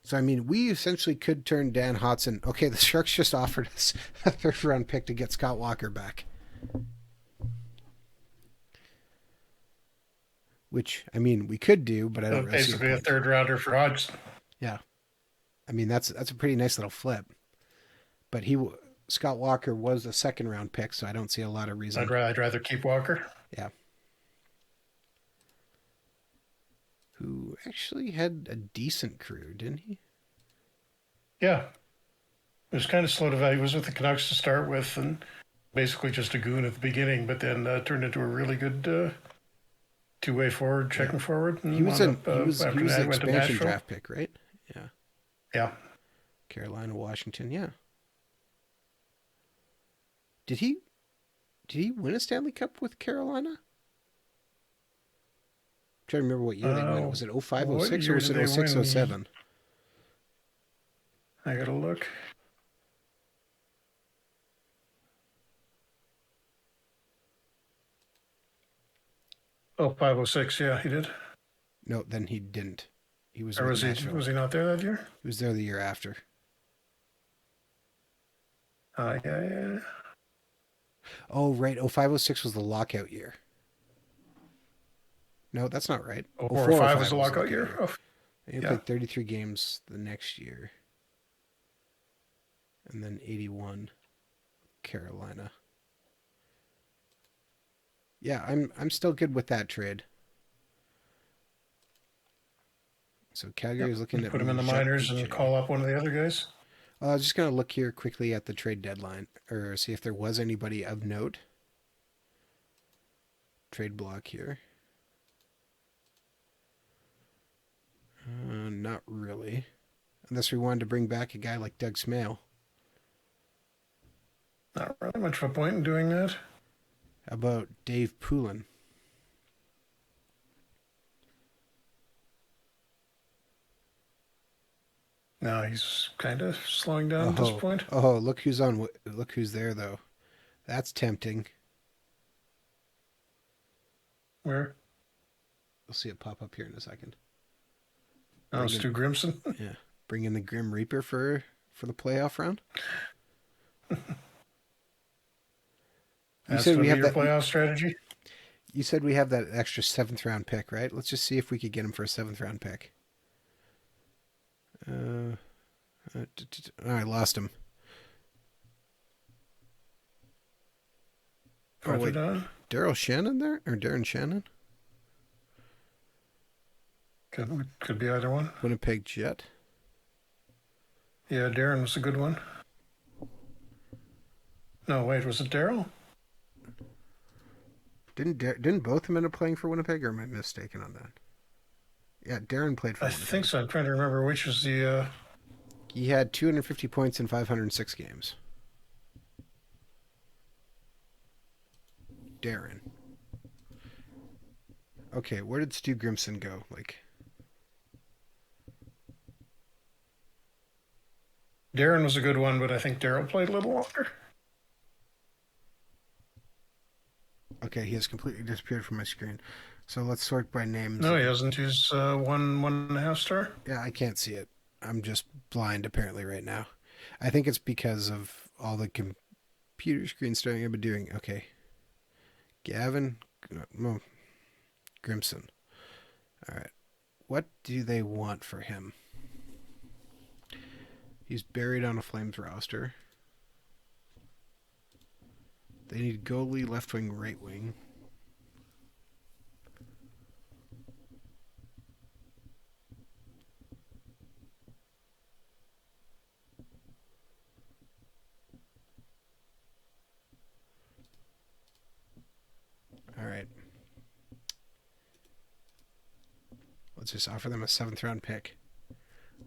So, I mean, we essentially could turn Dan Hodson. Okay, the Sharks just offered us a third round pick to get Scott Walker back. Which, I mean, we could do, but I don't really see a point. Basically a third rounder for Hodgson. Yeah. I mean, that's a pretty nice little flip. But Scott Walker was a second round pick, so I don't see a lot of reason. I'd rather keep Walker. Yeah. Who actually had a decent career, didn't he? Yeah. It was kind of slow to value. He was with the Canucks to start with and basically just a goon at the beginning, but then turned into a really good two-way forward, checking forward. And he was an expansion draft pick, right? Yeah. Yeah. Carolina, Washington, yeah. Did he win a Stanley Cup with Carolina? I'm trying to remember what year they won. Was it 05, 06, or was it 06, 07? I gotta look. Oh, 506, yeah, he did. No, then he didn't. He was. Or was he not there that year? He was there the year after. Yeah. Oh, right. 05, 06 was the lockout year. No, that's not right. 04, 05 was the lockout year. Oh, he played 33 games the next year. And then 81, Carolina. Yeah, I'm still good with that trade. So Calgary's looking at put him in the minors and call up one of the other guys. I was just going to look here quickly at the trade deadline or see if there was anybody of note. Trade block here. Not really. Unless we wanted to bring back a guy like Doug Smale. Not really much of a point in doing that. How about Dave Poulin? No, he's kind of slowing down at this point. Oh, look who's on. Look who's there, though. That's tempting. Where? We'll see it pop up here in a second. Oh, Stu Grimson. Yeah, bring in the Grim Reaper for the playoff round. You said we have that playoff strategy. You said we have that extra 7th round pick, right? Let's just see if we could get him for a 7th round pick. I lost him. Oh, wait. Daryl Shannon there? Or Darren Shannon? Could be either one. Winnipeg Jet. Yeah, Darren was a good one. No, wait, was it Daryl? Didn't both of them end up playing for Winnipeg, or am I mistaken on that? Yeah, Darren played for Winnipeg. I think so. I'm trying to remember which was the... He had 250 points in 506 games. Darren. Okay, where did Stu Grimson go? Darren was a good one, but I think Daryl played a little longer. Okay, he has completely disappeared from my screen. So let's sort by names. No, he hasn't. He's 1.5 star. Yeah, I can't see it. I'm just blind apparently right now. I think it's because of all the computer screen staring I've been doing. Okay. Gavin Grimson. All right. What do they want for him? He's buried on a Flames roster. They need goalie, left wing, right wing. Let's just offer them a 7th-round pick.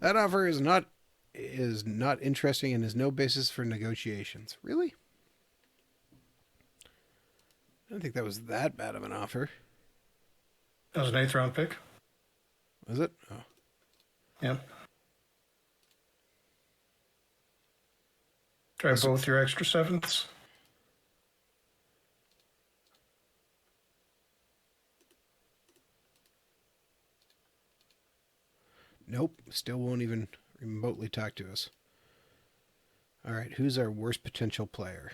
That offer is not interesting and has no basis for negotiations. Really? I don't think that was that bad of an offer. That was an 8th-round pick. Was it? Oh. Yeah. Try both your extra 7ths. Nope. Still won't even remotely talk to us. All right. Who's our worst potential player?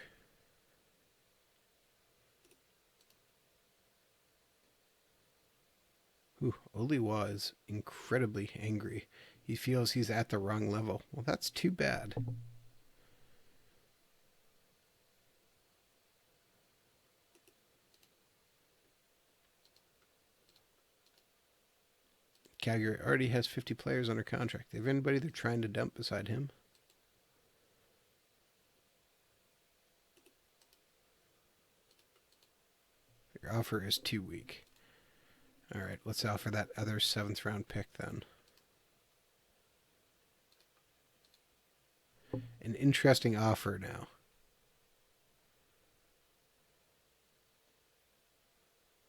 Oliwa is incredibly angry. He feels he's at the wrong level. Well, that's too bad. Calgary already has 50 players under contract. Have anybody they're trying to dump beside him? Your offer is too weak. All right, let's offer that other 7th-round pick then. An interesting offer now.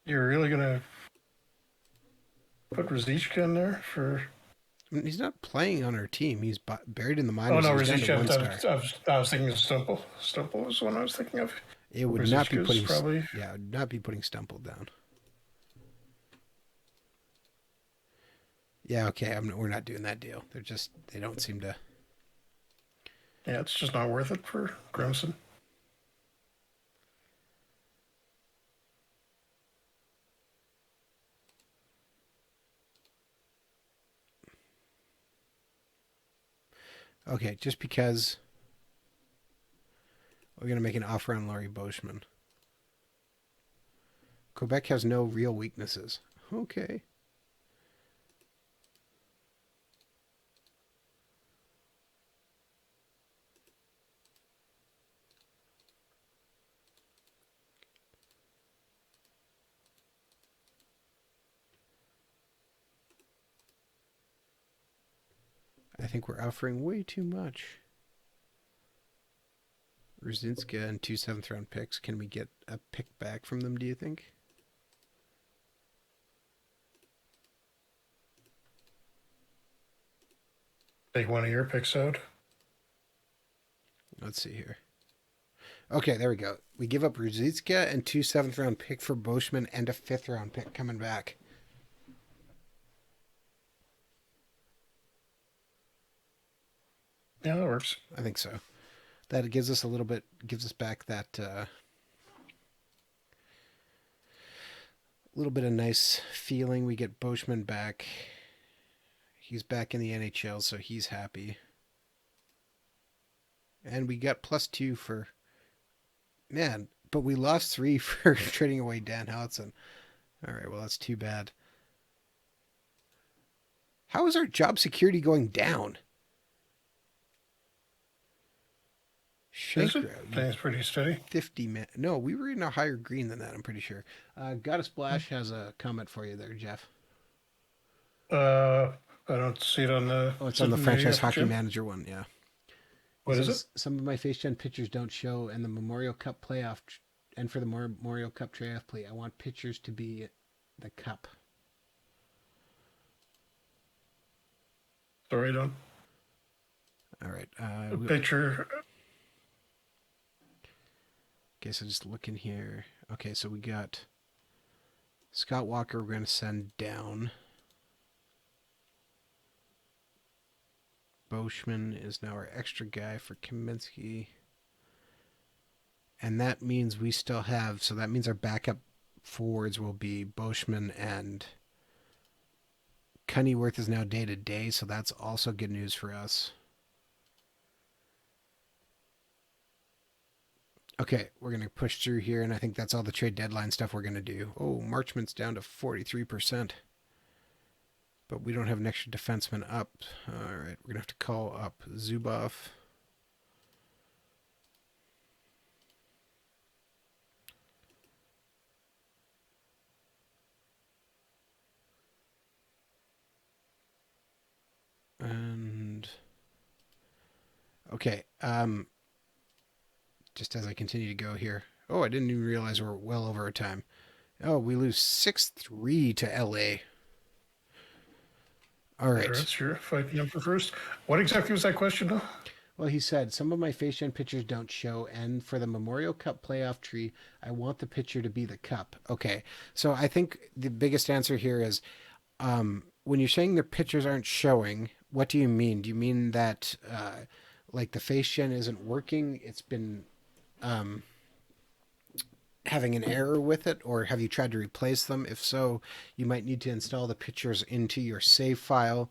You're really going to put Ruzicka in there for... I mean, he's not playing on our team. He's buried in the Oh, minors. no, He's down to 1 star. I was thinking of Stumple. Stumple was the one I was thinking of. It would not be putting... probably... Yeah, it would not be putting Stumple down. Yeah, okay, we're not doing that deal. They don't seem to... Yeah, it's just not worth it for Grimson. Okay, just because we're going to make an offer on Laurie Boschman. Quebec has no real weaknesses. Okay. I think we're offering way too much. Ruzicka and 2 7th-round picks. Can we get a pick back from them, do you think? Take one of your picks out. Let's see here. Okay, there we go. We give up Ruzicka and 2 7th-round pick for Boschman and a 5th-round pick coming back. Yeah, that works. I think so. That gives us back that little bit of nice feeling. We get Boschman back. He's back in the NHL, so he's happy. And we got +2 for... Man, but we lost 3 for trading away Dan Howitson. All right, well, that's too bad. How is our job security going down? Shankro. Thing's pretty steady. 50 man. No, we were in a higher green than that, I'm pretty sure. Got a Splash has a comment for you there, Jeff. I don't see it on the... Oh, it's on the Franchise Hockey Manager one, yeah. What is it? Some of my face gen pictures don't show, and the Memorial Cup playoff, and for the Memorial Cup triathlete, I want pictures to be the cup. Sorry, Don. All right. Picture... Okay, so just look in here. Okay, so we got Scott Walker we're going to send down. Boschman is now our extra guy for Kaminsky. And that means we still have... So that means our backup forwards will be Boschman and... Cunnyworth is now day-to-day, so that's also good news for us. Okay, we're going to push through here, and I think that's all the trade deadline stuff we're going to do. Oh, Marchment's down to 43%. But we don't have an extra defenseman up. All right, we're going to have to call up Zubov. Okay. Just as I continue to go here. Oh, I didn't even realize we're well over our time. Oh, we lose 6-3 to LA. All right. That's your fight number first. What exactly was that question, though? Well, he said some of my face gen pictures don't show, and for the Memorial Cup playoff tree, I want the picture to be the cup. Okay, so I think the biggest answer here is when you're saying the pictures aren't showing. What do you mean? Do you mean that like the face gen isn't working? It's been um, having an error with it, or have you tried to replace them? If so, you might need to install the pictures into your save file,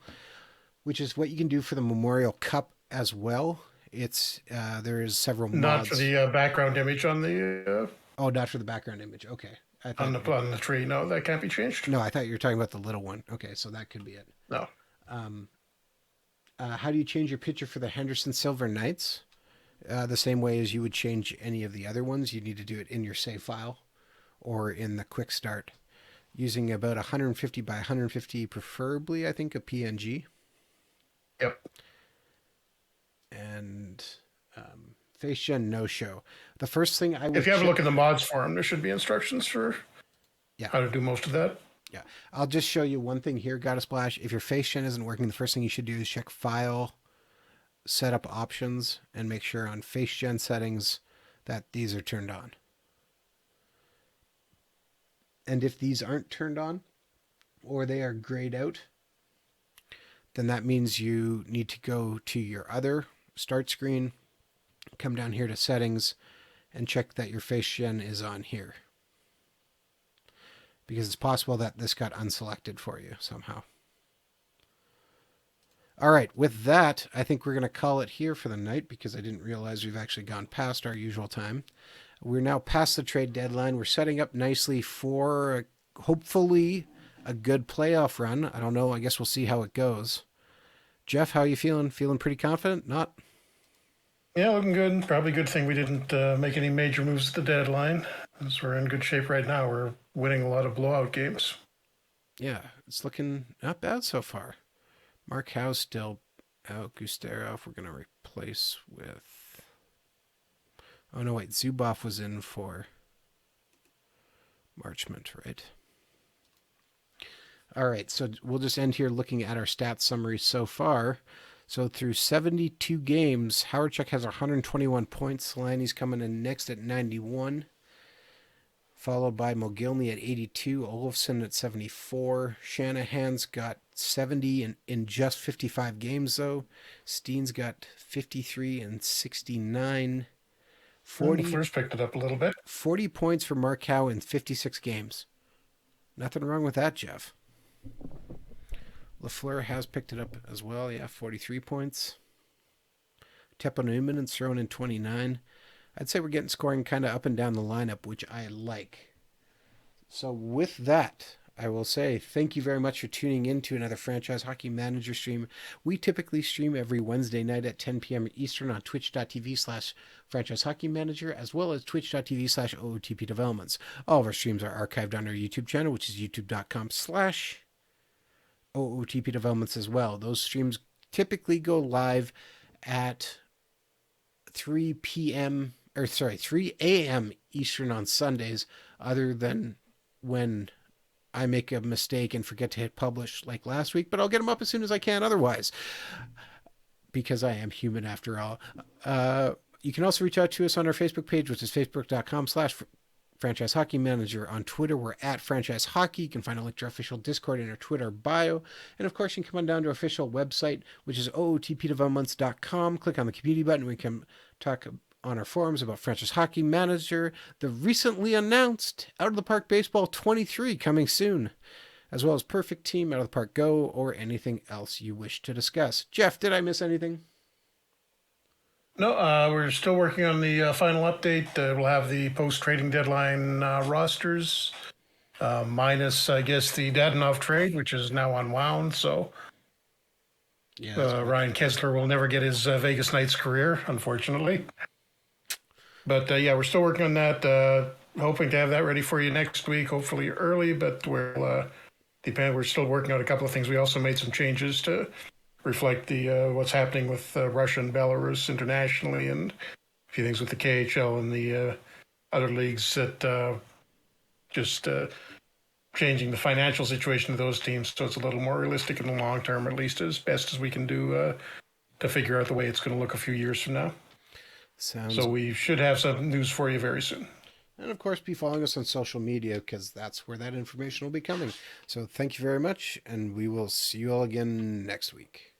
which is what you can do for the Memorial Cup as well. It's there is several Not for mods. the background image on the Oh, not for the background image. Okay, I thought on the tree. No, that can't be changed. no, I thought you were talking about the little one. Okay, so that could be it. No. Um, how do you change your picture for the Henderson Silver Knights? The same way as you would change any of the other ones. You need to do it in your save file or in the quick start using about 150 by 150, preferably, I think, a PNG. Yep. And face gen no show. The first thing I would If you have a check, look in the mods forum, there should be instructions for yeah, how to do most of that. yeah. I'll just show you one thing here, Got a Splash. If your face gen isn't working, the first thing you should do is check File, Setup Options, and make sure on face gen settings that these are turned on. And if these aren't turned on or they are grayed out, then that means you need to go to your other start screen, come down here to settings, and check that your face gen is on here. Because it's possible that this got unselected for you somehow. All right, with that, I think we're going to call it here for the night because I didn't realize we've actually gone past our usual time. We're now past the trade deadline. We're setting up nicely for hopefully a good playoff run. I don't know. I guess we'll see how it goes. Jeff, how are you feeling? Feeling pretty confident? Not? Yeah, looking good. Probably a good thing we didn't make any major moves at the deadline, as we're in good shape right now. We're winning a lot of blowout games. Yeah, it's looking not bad so far. Mark Howe's still out. Gusterov, we're going to replace with. Oh, no, wait. Zubov was in for Marchment, right? All right, so we'll just end here looking at our stats summary so far. So through 72 games, Howardchuk has 121 points. Solani's coming in next at 91, followed by Mogilny at 82, Olofsson at 74. Shanahan's got 70 in just 55 games, though. Steen's got 53 and 69. 40, First picked it up a little bit. 40 points for Mark Howe in 56 games. Nothing wrong with that, Jeff. Lafleur has picked it up as well. Yeah, 43 points. Teponuman's thrown in 29. I'd say we're getting scoring kind of up and down the lineup, which I like. So with that, I will say thank you very much for tuning in to another Franchise Hockey Manager stream. We typically stream every Wednesday night at 10 p.m. Eastern on twitch.tv/Franchise Hockey Manager, as well as twitch.tv/OOTP Developments. All of our streams are archived on our YouTube channel, which is youtube.com/OOTP Developments as well. Those streams typically go live at 3 p.m. 3 a.m. Eastern on Sundays, other than when I make a mistake and forget to hit publish like last week, but I'll get them up as soon as I can otherwise, because I am human after all. You can also reach out to us on our Facebook page, which is facebook.com/Franchise Hockey Manager. On Twitter, we're at Franchise Hockey. You can find a link to our official Discord in our Twitter bio. And of course, you can come on down to our official website, which is ootpdevelopments.com. Click on the community button. We can talk on our forums about Franchise Hockey Manager, the recently announced Out of the Park Baseball 23 coming soon, as well as Perfect Team, Out of the Park Go, or anything else you wish to discuss. Jeff, did I miss anything? No, we're still working on the final update. We'll have the post-trading deadline rosters, minus, I guess, the Dadonov trade, which is now unwound. So Yeah, Ryan Kesler will never get his Vegas Knights career, unfortunately. But yeah, we're still working on that. Hoping to have that ready for you next week, hopefully early. But we're still working on a couple of things. We also made some changes to reflect the what's happening with Russia and Belarus internationally, and a few things with the KHL and the other leagues that just changing the financial situation of those teams so it's a little more realistic in the long term, at least as best as we can do to figure out the way it's going to look a few years from now. Sounds. So we should have some news for you very soon. And of course, be following us on social media because that's where that information will be coming. So thank you very much, and we will see you all again next week.